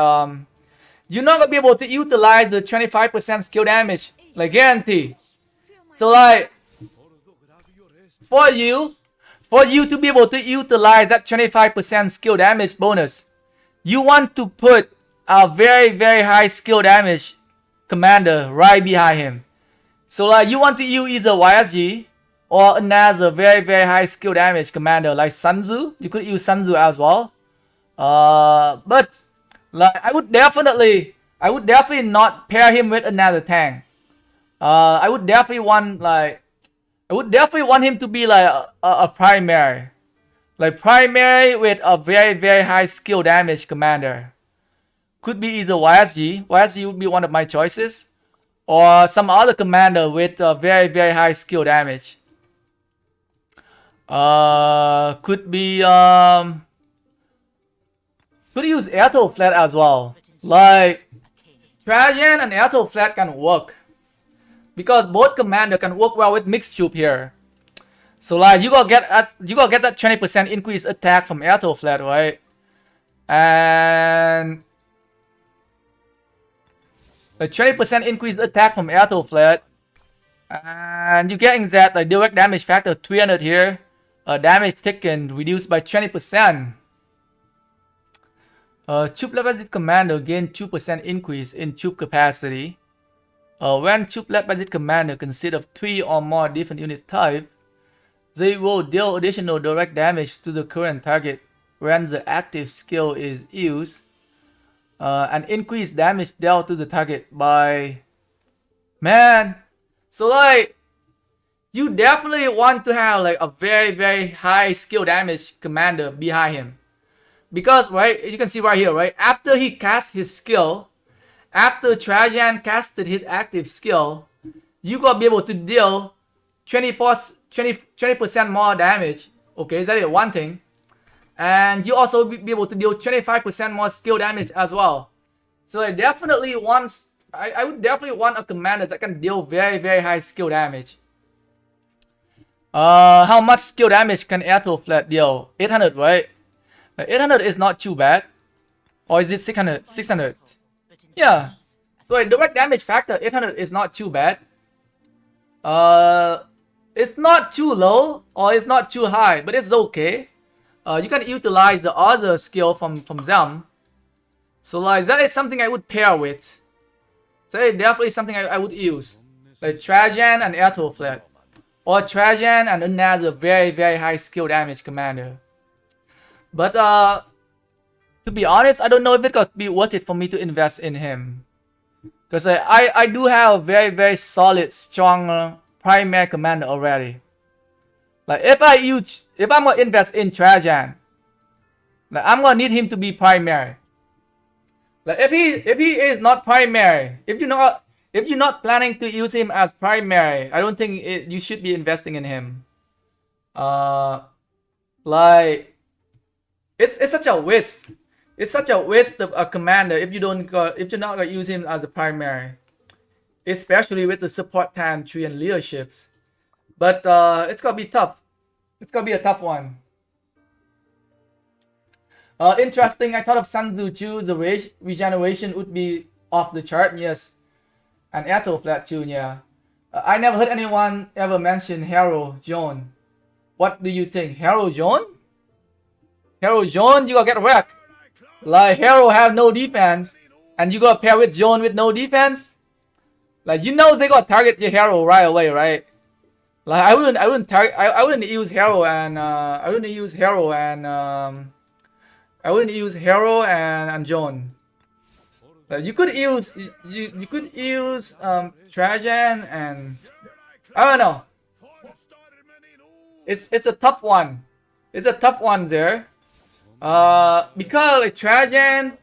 you're not gonna be able to utilize the 25% skill damage, like guarantee. So like for you to be able to utilize that 25% skill damage bonus, you want to put a very, very high skill damage commander right behind him. So like you want to use either YSG or another very, very high skill damage commander like Sun Tzu. You could use Sun Tzu as well. But like I would definitely not pair him with another tank. I would definitely want him to be like a primary. Like primary with a very, very high skill damage commander. Could be either YSG. YSG would be one of my choices. Or some other commander with a very, very high skill damage. Could be could use Airtle Flat as well. Like Trajan and Airtle Flat can work. Because both commander can work well with mixed troop here. So like you gotta get that 20% increased attack from Airtle Flat, right? And the 20% increased attack from Airtle Flat. And you're getting that like direct damage factor 300 here. Damage taken reduced by 20%. Troop level commander gain 2% increase in troop capacity. When troop led by this commander consists of 3 or more different unit types, they will deal additional direct damage to the current target when the active skill is used. And increase damage dealt to the target by... Man! So like, you definitely want to have like a very, very high skill damage commander behind him. Because, right, you can see right here, right? After he cast his skill, after Trajan casted his active skill, you gotta be able to deal 20% more damage. Okay, that is one thing. And you also be able to deal 25% more skill damage as well. So I definitely want, I would definitely want a commander that can deal very, very high skill damage. How much skill damage can Airtle Flat deal? 800, right? 800 is not too bad. Or is it 600? 600. Yeah. So a direct damage factor 800 is not too bad. It's not too low or it's not too high, but it's okay. You can utilize the other skill from them. So like that is something I would pair with. So it's definitely something I would use. Like Trajan and Aethelflaed. Or Trajan and another very high skill damage commander. But to be honest, I don't know if it's gonna be worth it for me to invest in him. Because I do have very solid, strong primary commander already. Like if I'm gonna invest in Trajan, like I'm gonna need him to be primary. Like if he is not primary, if you're not planning to use him as primary, I don't think you should be investing in him. Like it's such a waste. It's such a waste of a commander if you're not gonna use him as a primary, especially with the support time tree and leaderships. But it's gonna be tough. It's gonna be a tough one. Interesting. I thought of Sun Tzu too. The regeneration would be off the chart. Yes, and Aethelflaed too. Yeah. I never heard anyone ever mention Hero Joan. What do you think, Hero Joan? Hero Joan, you gonna get wrecked. Like Hero have no defense, and you gotta pair with Joan with no defense. Like they gonna target your Hero right away, right? Like I wouldn't use Hero and Joan. Like you could use Trajan and I don't know. It's a tough one. It's a tough one there. Because like Trajan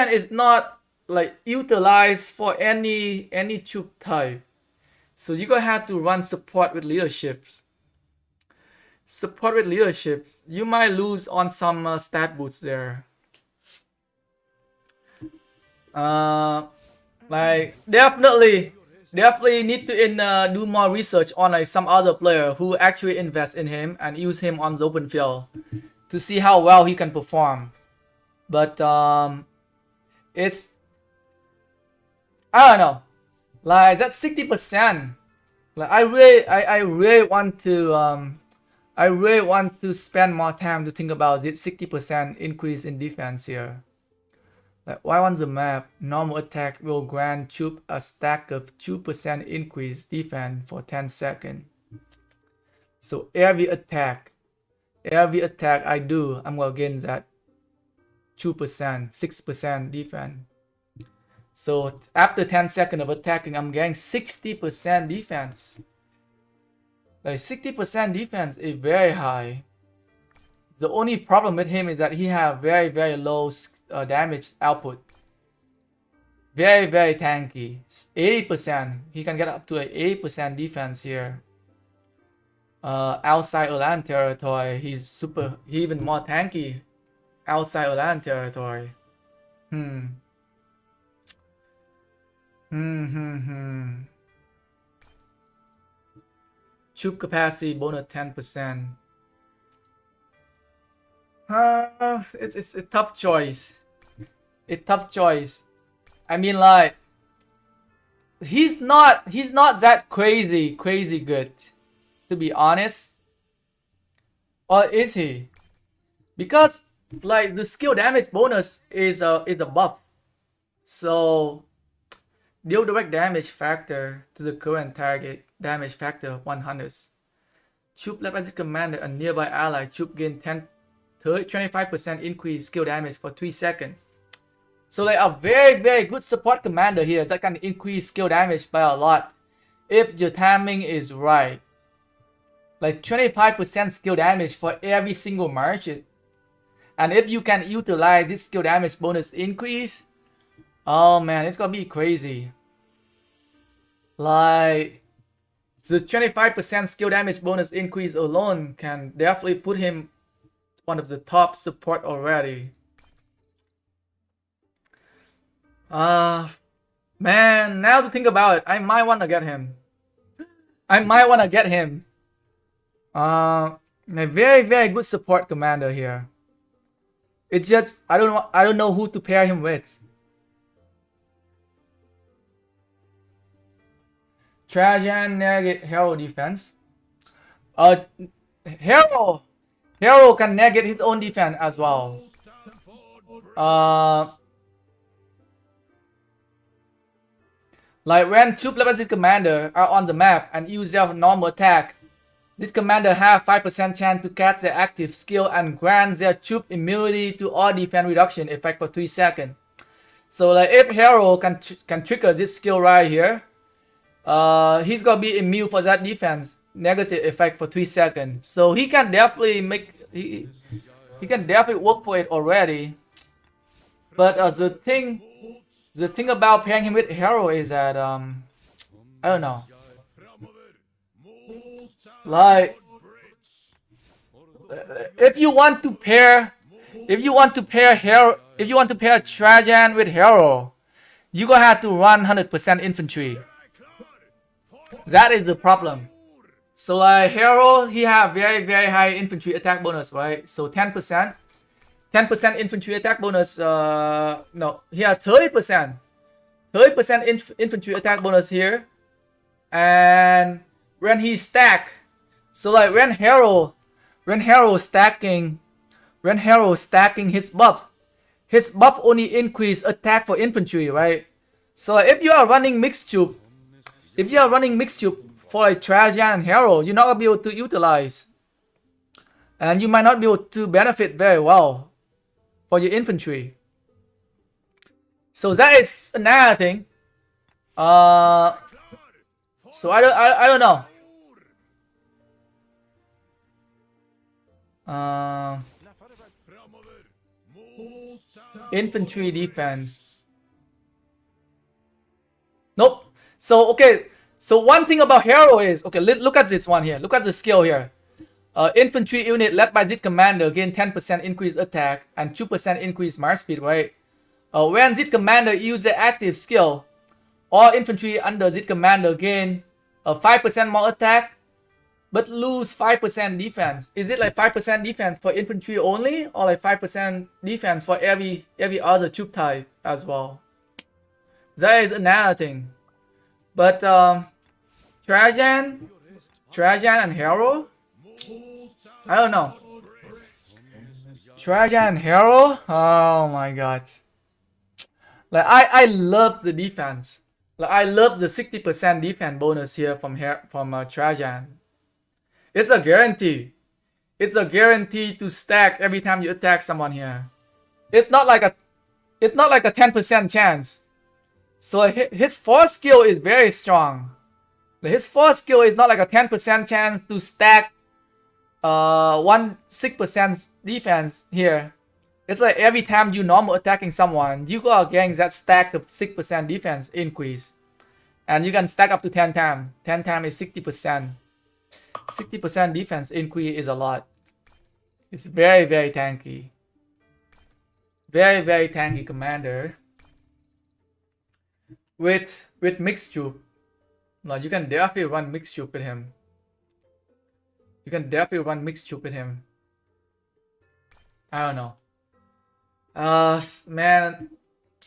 is not like utilized for any troop type, so you're gonna have to run support with leaderships. You might lose on some stat boosts there. Like definitely need to do more research on like some other player who actually invests in him and use him on the open field to see how well he can perform. But it's I don't know. Like that's 60%. Like I really want to spend more time to think about it. 60% increase in defense here. Like why on the map normal attack will grant troop a stack of 2% increase defense for 10 seconds. So every attack I do, I'm gonna gain that 2%, 6% defense. So after 10 seconds of attacking, I'm getting 60% defense. Like 60% defense is very high. The only problem with him is that he have very low damage output. Very tanky. 80%. He can get up to an 80% defense here. Outside Orlan territory, he's even more tanky. Outside Orlan territory. Troop capacity bonus 10%. It's a tough choice. I mean, like he's not that crazy good, to be honest. Or is he? Because like the skill damage bonus is a buff. So deal direct damage factor to the current target damage factor 100. Troop left as commander and nearby ally troop gain 25% increase skill damage for 3 seconds. So like a very good support commander here that can increase skill damage by a lot if your timing is right. Like 25% skill damage for every single march. And if you can utilize this skill damage bonus increase, oh man, it's gonna be crazy. Like the 25% skill damage bonus increase alone can definitely put him one of the top support already. Man, now to think about it, I might want to get him. A very good support commander here. It's just I don't know who to pair him with. Trajan negate hero defense. Hero can negate his own defense as well. Like when troop level 6 commander are on the map and use their normal attack, this commander have 5% chance to cast their active skill and grant their troop immunity to all defense reduction effect for 3 seconds. So like if hero can trigger this skill right here, he's gonna be immune for that defense negative effect for 3 seconds. So he can definitely make he can definitely work for it already. But the thing about pairing him with hero is that I don't know. Like if you want to pair Trajan with hero, you gonna have to run 100% infantry. That is the problem. So like hero, he have very high infantry attack bonus, right? So 10% infantry attack bonus. No, he has 30% infantry attack bonus here. And when he stack, so like when hero stacking his buff only increase attack for infantry, right? So like if you are running mixed troop for like Trajan and hero, you're not gonna be able to utilize, and you might not be able to benefit very well for your infantry. So that is another thing. So I don't know. Infantry defense. Nope. So okay. So one thing about hero is, okay, look at this one here. Look at the skill here. Infantry unit led by this commander gain 10% increased attack and 2% increased march speed, right? When this commander uses active skill, all infantry under this commander gain 5% more attack, but lose 5% defense. Is it like 5% defense for infantry only, or like 5% defense for every other troop type as well? That is another thing. But Trajan and hero, I don't know. Trajan and hero, oh my god. Like I love the defense. Like I love the 60% defense bonus here from Trajan. It's a guarantee. It's a guarantee to stack every time you attack someone here. It's not like a 10% chance. So his force skill is very strong. His force skill is not like a 10% chance to stack 6% defense here. It's like every time you normal attacking someone, you gotta gain that stack of 6% defense increase. And you can stack up to 10 times. 10 times is 60%. 60% defense increase is a lot. It's very tanky. Very tanky commander. With mixed troop. Now you can definitely run mixed troop with him. I don't know. Man,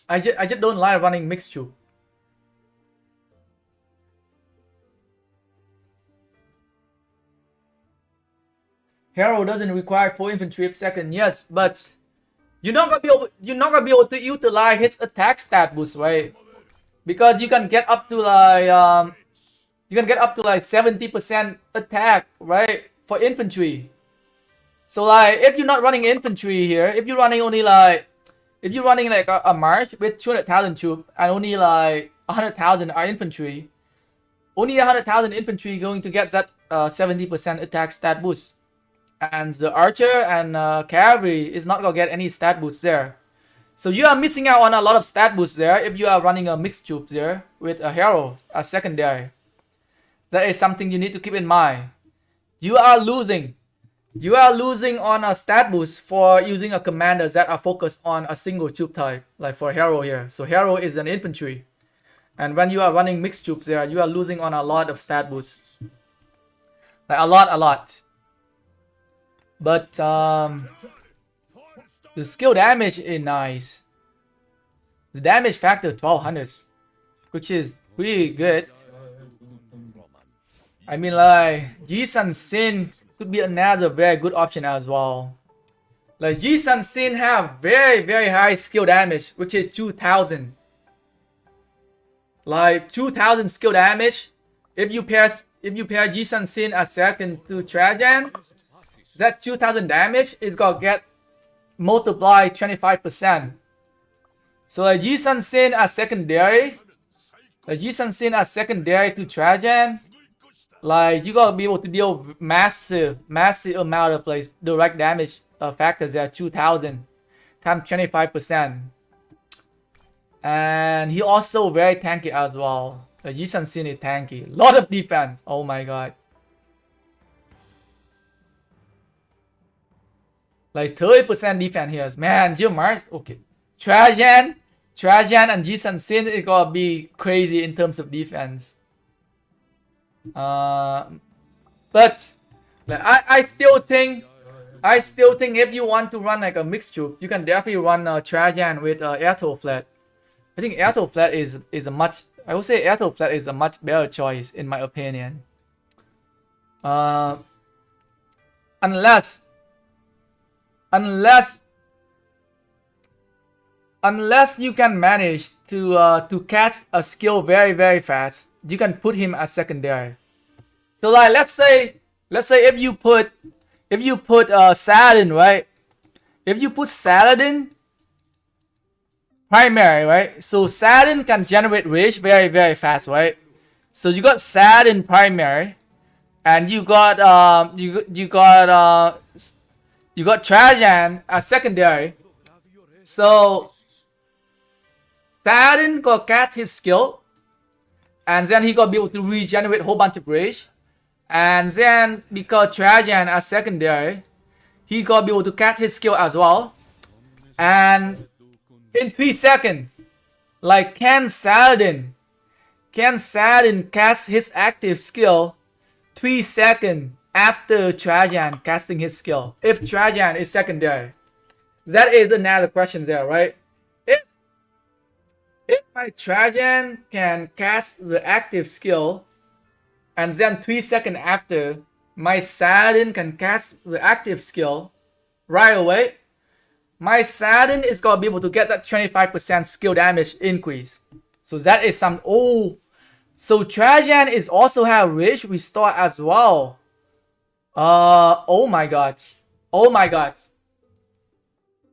I just don't like running mixed troop. Hero doesn't require 4 infantry per second. Yes, but you're not gonna be able to utilize his attack stat boost, right? Because you can get up to like 70% attack, right, for infantry. So like if you're not running infantry here, if you're running like a march with 200,000 troops and only like 100,000 are infantry, only 100,000 infantry going to get that 70% attack stat boost, and the archer and cavalry is not gonna get any stat boost there. So you are missing out on a lot of stat boost there if you are running a mixed troop there with a hero as secondary. That is something you need to keep in mind. You are losing on a stat boost for using a commander that are focused on a single troop type, like for hero here. So hero is an infantry, and when you are running mixed troops there, you are losing on a lot of stat boosts, like a lot. But The skill damage is nice. The damage factor 1200, which is pretty good. I mean, like, Jisun Sin could be another very good option as well. Like, Jisun Sin have very high skill damage, which is 2000. Like 2000 skill damage. If you pair Jisun Sin a second to Trajan, that 2000 damage is gonna get multiplied 25%. So like Jisun Sin as secondary, to Trajan, like you gotta be able to deal with massive amount of like direct damage factors at 2000 times 25%. And he also very tanky as well. Jisun Sin is tanky. Lot of defense. Oh my god. Like 30% defense here. Man, March. Okay. Trajan and Jisun Sin is gonna be crazy in terms of defense. But like, I still think if you want to run like a mixed troop, you can definitely run Trajan with Airto Flat. I think Airto Flat is a much, I would say Airto Flat is a much better choice in my opinion. Unless you can manage to catch a skill very fast, you can put him as secondary. So like let's say if you put Saladin, right? If you put Saladin primary, right? So Saladin can generate rage very fast, right? So you got Saladin primary, and you got Trajan as secondary. So Saladin gonna catch his skill, and then he gonna be able to regenerate a whole bunch of rage. And then because Trajan as secondary, he gonna be able to catch his skill as well. And in 3 seconds, like can Saladin cast his active skill 3 seconds after Trajan casting his skill? If Trajan is secondary, that is another question there, right? If my Trajan can cast the active skill, and then 3 seconds after, my Saladin can cast the active skill right away, my Saladin is gonna be able to get that 25% skill damage increase. So that is some. Oh, so Trajan is also have rage restore as well. Oh my god.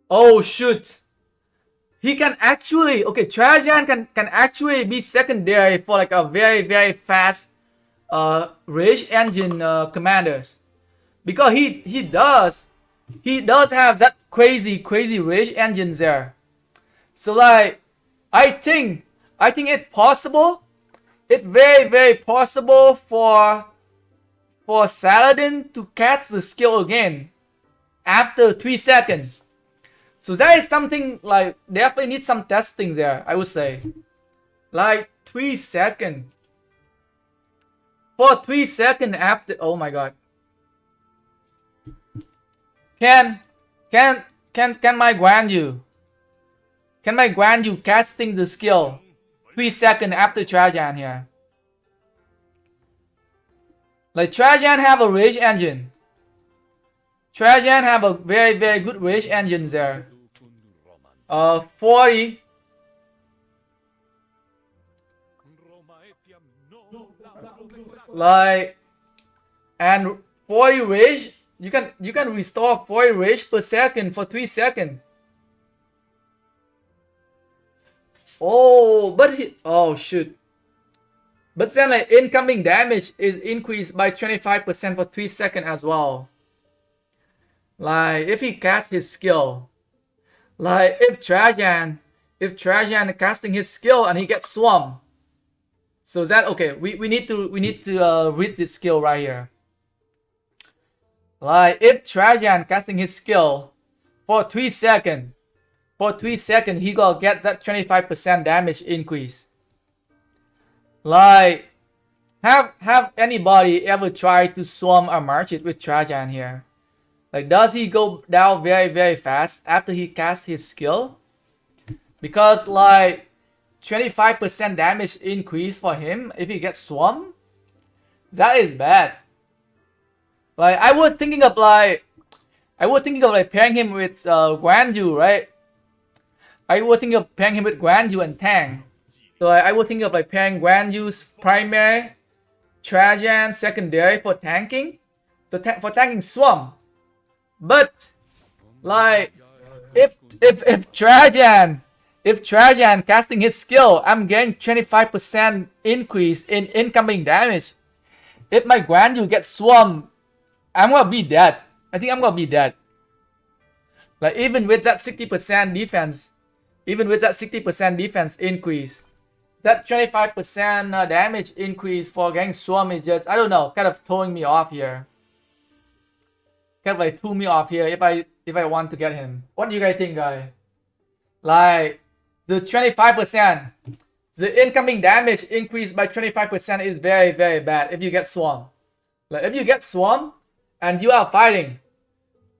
Oh shoot. He can actually, okay, Trajan can actually be secondary for like a very fast rage engine commanders, because he does have that crazy rage engines there. So like I think it's possible, it's very possible for Saladin to catch the skill again after 3 seconds. So that is something like definitely needs some testing there, I would say. Like 3 seconds. For 3 seconds after, oh my god. Can my Guan Yu casting the skill 3 seconds after Trajan here? Like Trajan have a rage engine. Trajan have a very good rage engine there. 40. Like, and 40 rage, you can restore 40 rage per second for 3 seconds. Oh, but oh shoot. But then like incoming damage is increased by 25% for 3 seconds as well. Like if he casts his skill, like if Trajan casting his skill and he gets swarmed. So that, okay, we need to read this skill right here. Like if Trajan casting his skill for 3 seconds, he gonna get that 25% damage increase. Like have anybody ever tried to swarm a Marches with Trajan here? Like, does he go down very, very fast after he casts his skill? Because, like, 25% damage increase for him if he gets swarmed? That is bad. Like, I was thinking of pairing him with Guan Yu, right? I was thinking of pairing him with Guan Yu and Tang. So I was thinking of like pairing Guan Yu's primary, Trajan secondary for tanking, for tanking Swarm. But like if Trajan casting his skill, I'm getting 25% increase in incoming damage. If my Guan Yu gets Swarm, I'm gonna be dead. I think I'm gonna be dead. Like even with that 60% defense, increase, that 25% damage increase for getting Swarm is just, I don't know, kind of throwing me off here. Kind of like threw me off here if I want to get him. What do you guys think, guys? Like the 25%, the incoming damage increase by 25% is very, very bad if you get Swarm. Like if you get Swarm and you are fighting,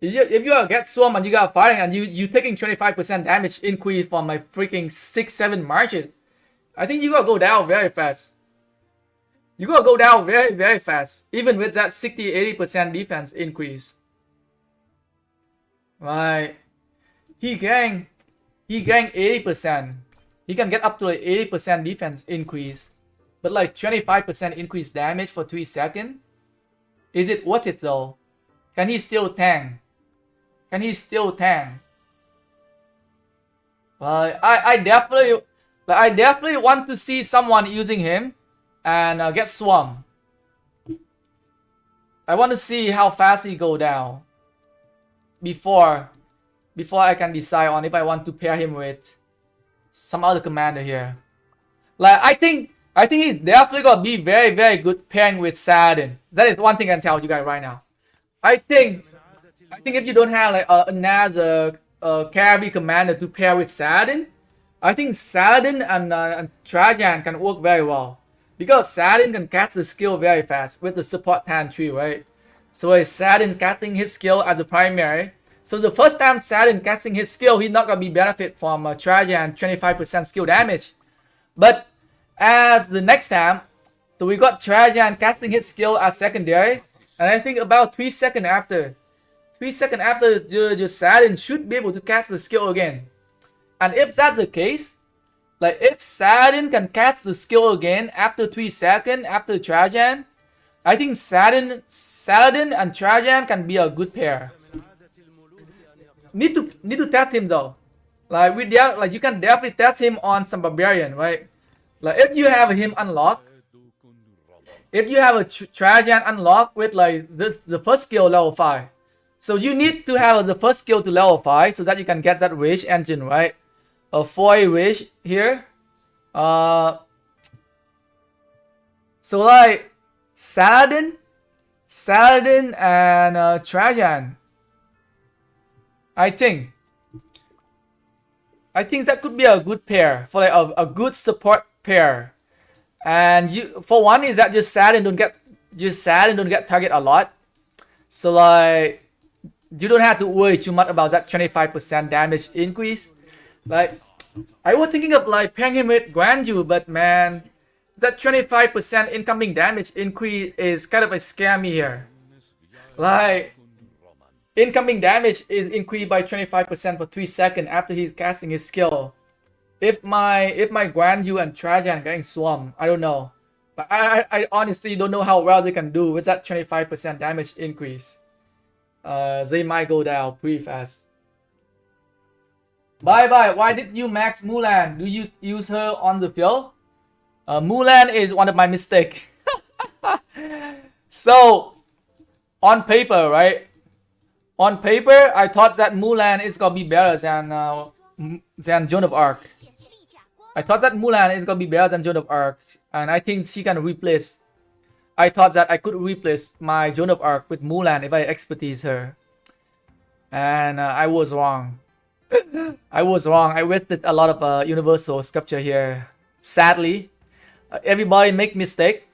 if you get Swarm and you are fighting and you taking 25% damage increase from my freaking 6-7 marches, I think you gotta go down very fast. You gotta go down very, very fast, even with that 60-80% defense increase. Like he gained 80%. He can get up to like 80% defense increase, but like 25% increased damage for 3 seconds. Is it worth it though? Can he still tank? I definitely want to see someone using him and get Swarm. I want to see how fast he go down before I can decide on if I want to pair him with some other commander here. Like I think he's definitely gonna be very, very good pairing with Saladin. That is one thing I can tell you guys right now. I think if you don't have like another Cavalry commander to pair with Saladin, I think Saladin and Trajan can work very well. Because Saladin can cast the skill very fast with the support Tan tree, right? So is Saladin casting his skill as a primary. So the first time Saladin casting his skill, he's not gonna be benefit from Trajan 25% skill damage. But as the next time, so we got Trajan casting his skill as secondary, and I think about 3 seconds after, the Saladin should be able to cast the skill again. And if that's the case, like if Saladin can cast the skill again after 3 seconds after Trajan, I think Saladin and Trajan can be a good pair. Need to test him though. Like you can definitely test him on some barbarian, right? Like if you have him unlocked, if you have a Trajan unlocked with like the first skill level 5, so you need to have the first skill to level 5 so that you can get that rage engine, right? A 4 rage here. So like Saladin and Trajan. I think that could be a good pair for like a good support pair. And for one is that just Saladin don't get target a lot. So like you don't have to worry too much about that 25% damage increase. Like I was thinking of like pairing him with Guan Yu, but man, that 25% incoming damage increase is kind of a scare me here. Like incoming damage is increased by 25% for 3 seconds after he's casting his skill. If my Guan Yu and Trajan getting swarmed, I don't know. But I honestly don't know how well they can do with that 25% damage increase. They might go down pretty fast. Bye. Why did you max Mulan? Do you use her on the field? Mulan is one of my mistakes. So on paper, right? On paper, I thought that Mulan is gonna be better than Joan of Arc. I thought that Mulan is gonna be better than Joan of Arc, and I think she can replace. I thought that I could replace my Joan of Arc with Mulan if I expertise her, and I was wrong. I was wrong. I wasted a lot of universal sculpture here. Sadly, everybody make mistake.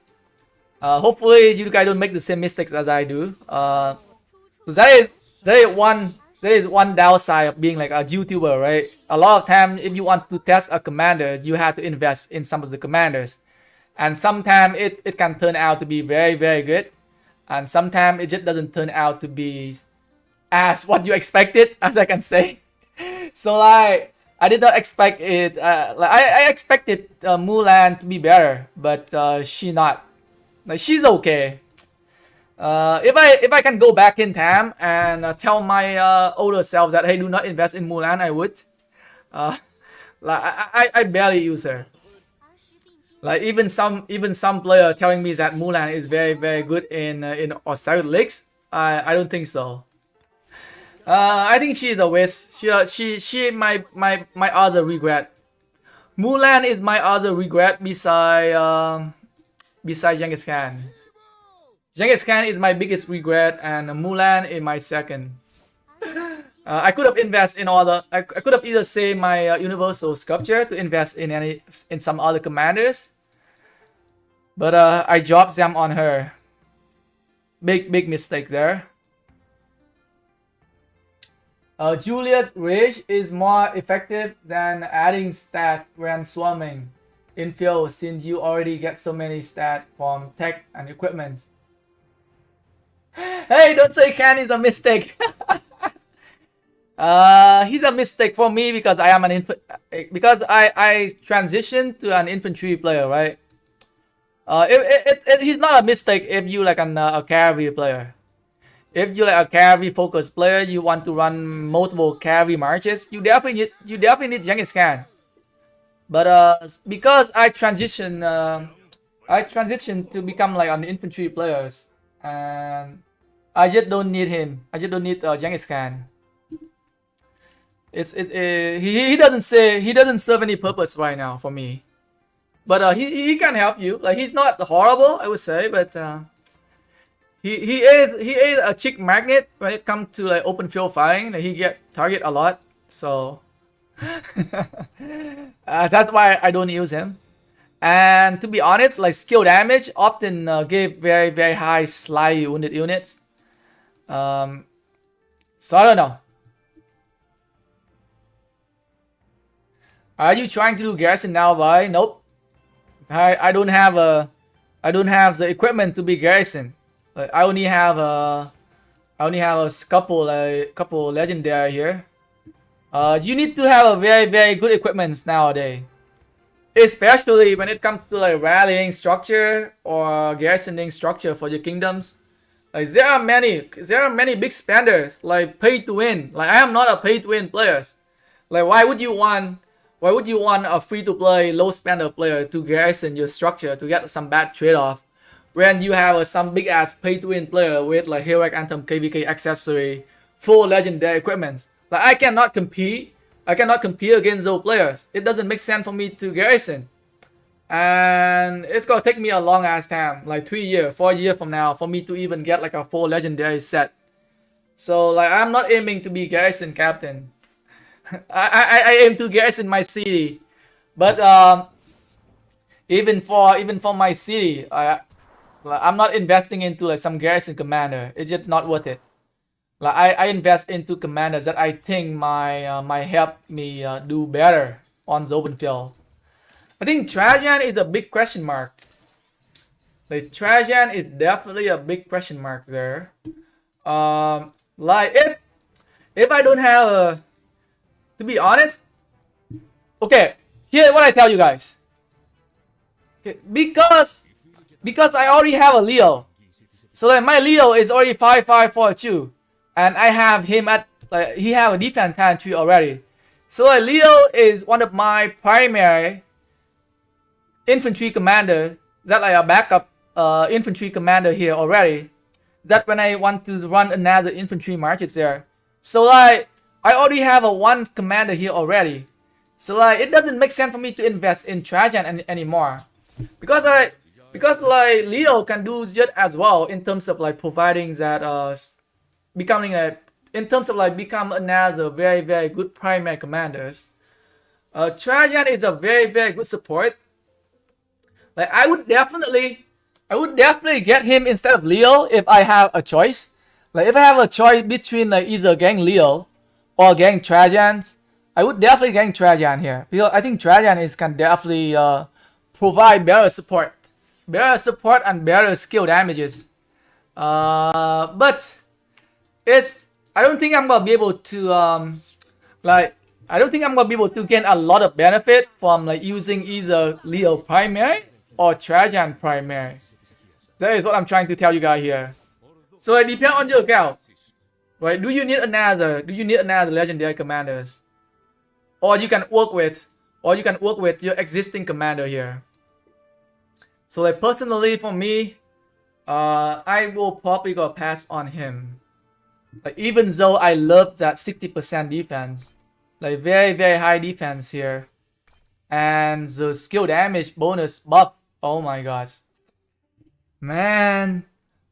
Hopefully, you guys don't make the same mistakes as I do. So there is one downside of being like a YouTuber, right? A lot of time, if you want to test a commander, you have to invest in some of the commanders, and sometimes it can turn out to be very very good, and sometimes it just doesn't turn out to be as what you expected, as I can say. So like I did not expect it. I expected Mulan to be better, but she not. Like she's okay. If I can go back in time and tell my older self that hey, do not invest in Mulan, I would. Like I barely use her. Like even some player telling me that Mulan is very very good in Osiris leagues. I don't think so. I think she is a waste. She my other regret. Mulan is my other regret beside Genghis Khan. Genghis Khan is my biggest regret, and Mulan is my second. I could have invested in other. I could have either saved my universal sculpture to invest in some other commanders, but I dropped them on her. Big mistake there. Julius Rage is more effective than adding stats when swarming in field, since you already get so many stats from tech and equipment. Hey, don't say Khan is a mistake. He's a mistake for me because I am because I transitioned to an infantry player, right? He's not a mistake if you like a cavalry player. If you like a cavalry focused player, you want to run multiple cavalry marches, you definitely need Genghis Khan. But because I transitioned to become like an infantry players, and I just don't need him. I just don't need Genghis Khan. He doesn't serve any purpose right now for me. But he can help you. Like he's not horrible, I would say, but he is a chick magnet when it comes to like open field fighting. Like, he get target a lot, so that's why I don't use him. And to be honest, like skill damage often give very very high slightly wounded units. So I don't know. Are you trying to do garrison now, boy? Nope. I don't have the equipment to be garrison. Like, I only have a couple legendary here. You need to have a very very good equipment nowadays, especially when it comes to like rallying structure or garrisoning structure for your kingdoms. Like there are many big spenders like pay to win. Like I am not a pay to win player. Like why would you want a free to play low spender player to garrison your structure to get some bad trade off when you have some big ass pay to win player with like heroic anthem KvK accessory full legendary equipment? Like I cannot compete against those players. It doesn't make sense for me to garrison. And it's gonna take me a long ass time, like 3 years, 4 years from now, for me to even get like a full legendary set. So like I'm not aiming to be garrison captain. I aim to garrison my city, but even for my city, I'm not investing into like some garrison commander. It's just not worth it. Like I invest into commanders that I think might help me do better on the open field. I think Trajan is a big question mark. Like Trajan is definitely a big question mark there. Like if I don't have to be honest, okay, here what I tell you guys. Okay, because I already have a Leo, so like my Leo is already 5-5-4-2, and I have him at like he have a defense time tree already. So like Leo is one of my primary infantry commander that like a backup infantry commander here already. That when I want to run another infantry marches there, so like I already have a one commander here already. So like it doesn't make sense for me to invest in Trajan anymore, because like Leo can do just as well in terms of like providing that become another very very good primary commanders. Trajan is a very very good support. Like I would definitely get him instead of Leo if I have a choice. Like if I have a choice between like either gang Leo or gang Trajan, I would definitely gang Trajan here because I think Trajan can definitely provide better support and better skill damages. But I don't think I'm gonna be able to I don't think I'm gonna be able to gain a lot of benefit from like using either Leo primary or Trajan primary. That is what I'm trying to tell you guys here. So it depends on your account, right? Do you need another legendary commanders, or you can work with your existing commander here. So like personally for me, I will probably go pass on him. Like even though I love that 60% defense, like very high defense here, and the skill damage bonus buff. Oh my gosh, man!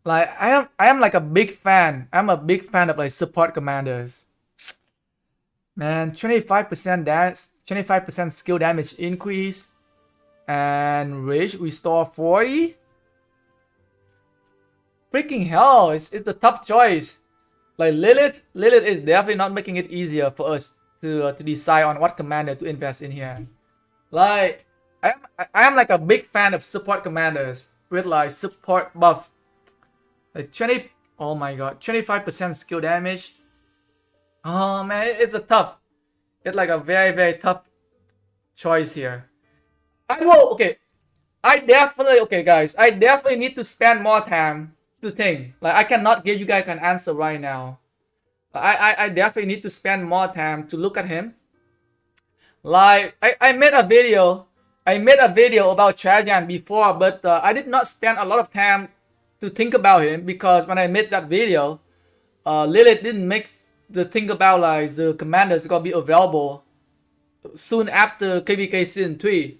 Like I am like a big fan. I'm a big fan of like support commanders. Man, 25% damage, 25% skill damage increase, and rage restore 40. Freaking hell! It's the tough choice. Like Lilith is definitely not making it easier for us to decide on what commander to invest in here. Like I am like a big fan of support commanders with like support buff. Like 20, oh my god, 25% skill damage. Oh man, it's like a very tough choice here. Okay guys, I definitely need to spend more time to think. Like I cannot give you guys an answer right now. I definitely need to spend more time to look at him. Like I made a video about Trajan before, but I did not spend a lot of time to think about him because when I made that video, Lilith didn't make the think about like the commanders gonna be available soon after KvK Season 3.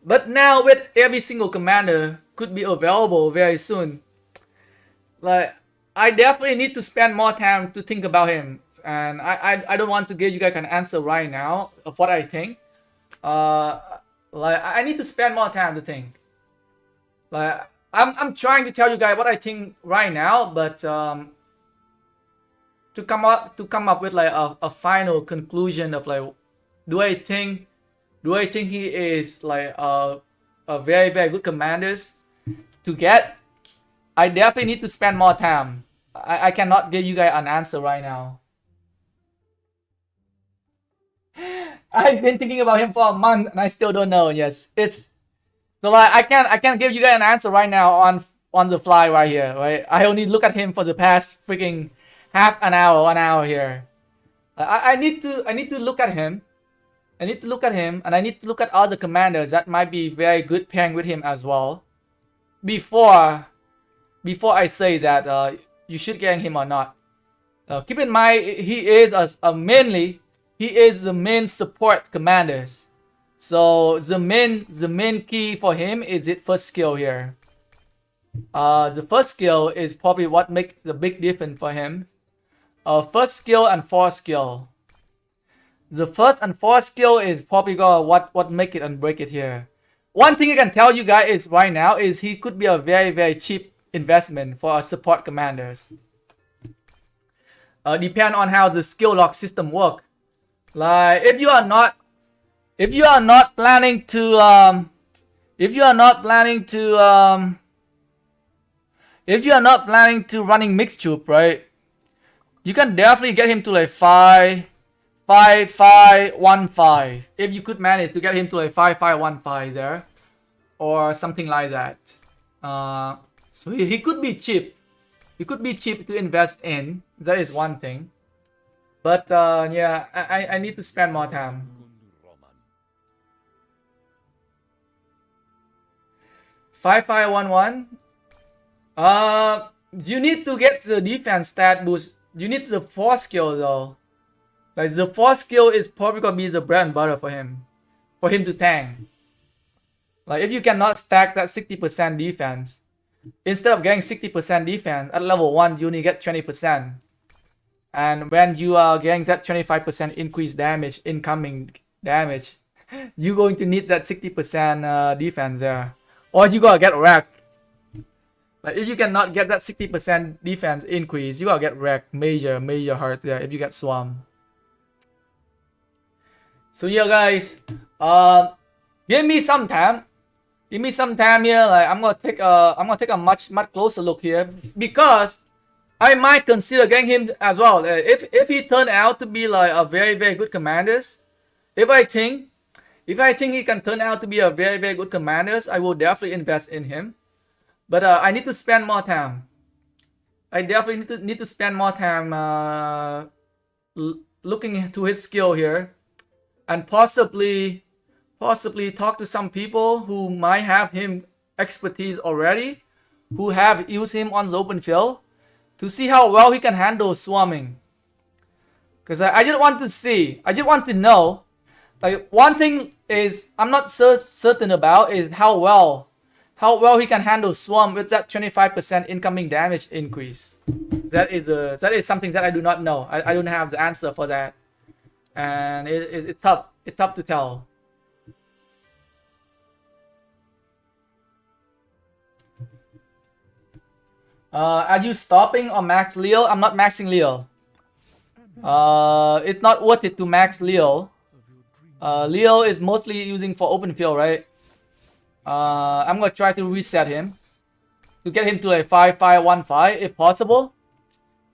But now with every single commander could be available very soon, like I definitely need to spend more time to think about him, and I don't want to give you guys an answer right now of what I think. Like I need to spend more time to think. Like I'm trying to tell you guys what I think right now, but to come up with like a final conclusion of like do I think he is like a very good commanders to get? I definitely need to spend more time. I cannot give you guys an answer right now. I've been thinking about him for a month and I still don't know. Yes, it's so like I can't give you guys an answer right now on the fly right here. Right, I only look at him for the past freaking half an hour, 1 hour here. I need to look at him. I need to look at him, and I need to look at other commanders that might be very good pairing with him as well, before I say that you should gang him or not. Keep in mind he is the main support commanders. So the main key for him is his first skill here. The first skill is probably what makes the big difference for him. First skill and fourth skill. The first and fourth skill is probably what make it and break it here. One thing I can tell you guys is right now is he could be a very cheap investment for our support commanders. Depend on how the skill lock system work. Like if you are not planning to running mixed troop, right? You can definitely get him to like 5-5-1-5 if you could manage to get him to like 5-5-1-5 there or something like that. So he could be cheap. He could be cheap to invest in. That is one thing. But yeah, I need to spend more time. Five, 1-1. You need to get the defense stat boost. You need the 4 skill though. Like the 4 skill is probably gonna be the bread and butter for him to tank. Like if you cannot stack that 60% defense, instead of getting 60% defense at level 1, you only get 20%. And when you are getting that 25% increased damage, incoming damage, you're going to need that 60% defense there, or you gotta get wrecked. Like if you cannot get that 60% defense increase, you gotta get wrecked major hurt there if you get swarm. So yeah, guys, give me some time. Give me some time here. Like I'm gonna take a much closer look here because I might consider getting him as well. If he turned out to be like a very good commander, if I think he can turn out to be a very good commander, I will definitely invest in him. But I need to spend more time. I definitely need to spend more time looking into his skill here, and possibly talk to some people who might have him expertise already, who have used him on the open field, to see how well he can handle swarming. Because I just want to see, I just want to know. Like one thing is I'm not certain about is how well he can handle swarm with that 25% incoming damage increase. That is something that I do not know. I don't have the answer for that, and it's tough. It's tough to tell. Are you stopping or max Leo? I'm not maxing Leo. It's not worth it to max Leo. Leo is mostly using for open field, right? I'm gonna try to reset him to get him to a 5-5-1-5 if possible.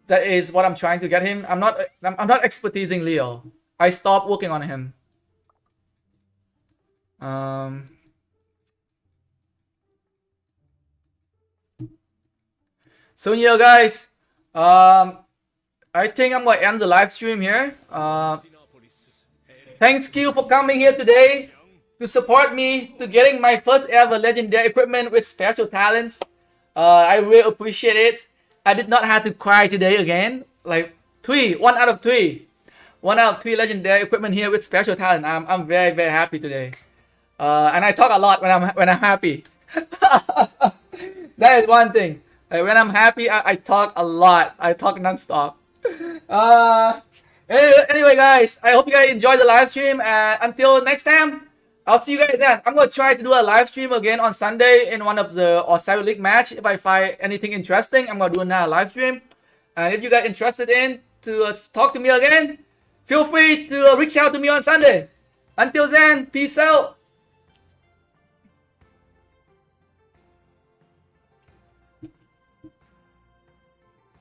That is what I'm trying to get him. I'm not expertising Leo. I stopped working on him. So yeah, guys, I think I'm gonna end the live stream here. Thanks you for coming here today to support me to getting my first ever legendary equipment with special talents. I really appreciate it. I did not have to cry today again. Like 1 out of 3 legendary equipment here with special talent. I'm very happy today. And I talk a lot when I'm happy. That is one thing. Like when I'm happy, I talk a lot. I talk non-stop. Anyway, guys, I hope you guys enjoyed the live stream. And until next time, I'll see you guys then. I'm gonna try to do a live stream again on Sunday in one of the Cyber League match. If I find anything interesting, I'm gonna do another live stream. And if you guys interested in to talk to me again, feel free to reach out to me on Sunday. Until then, peace out.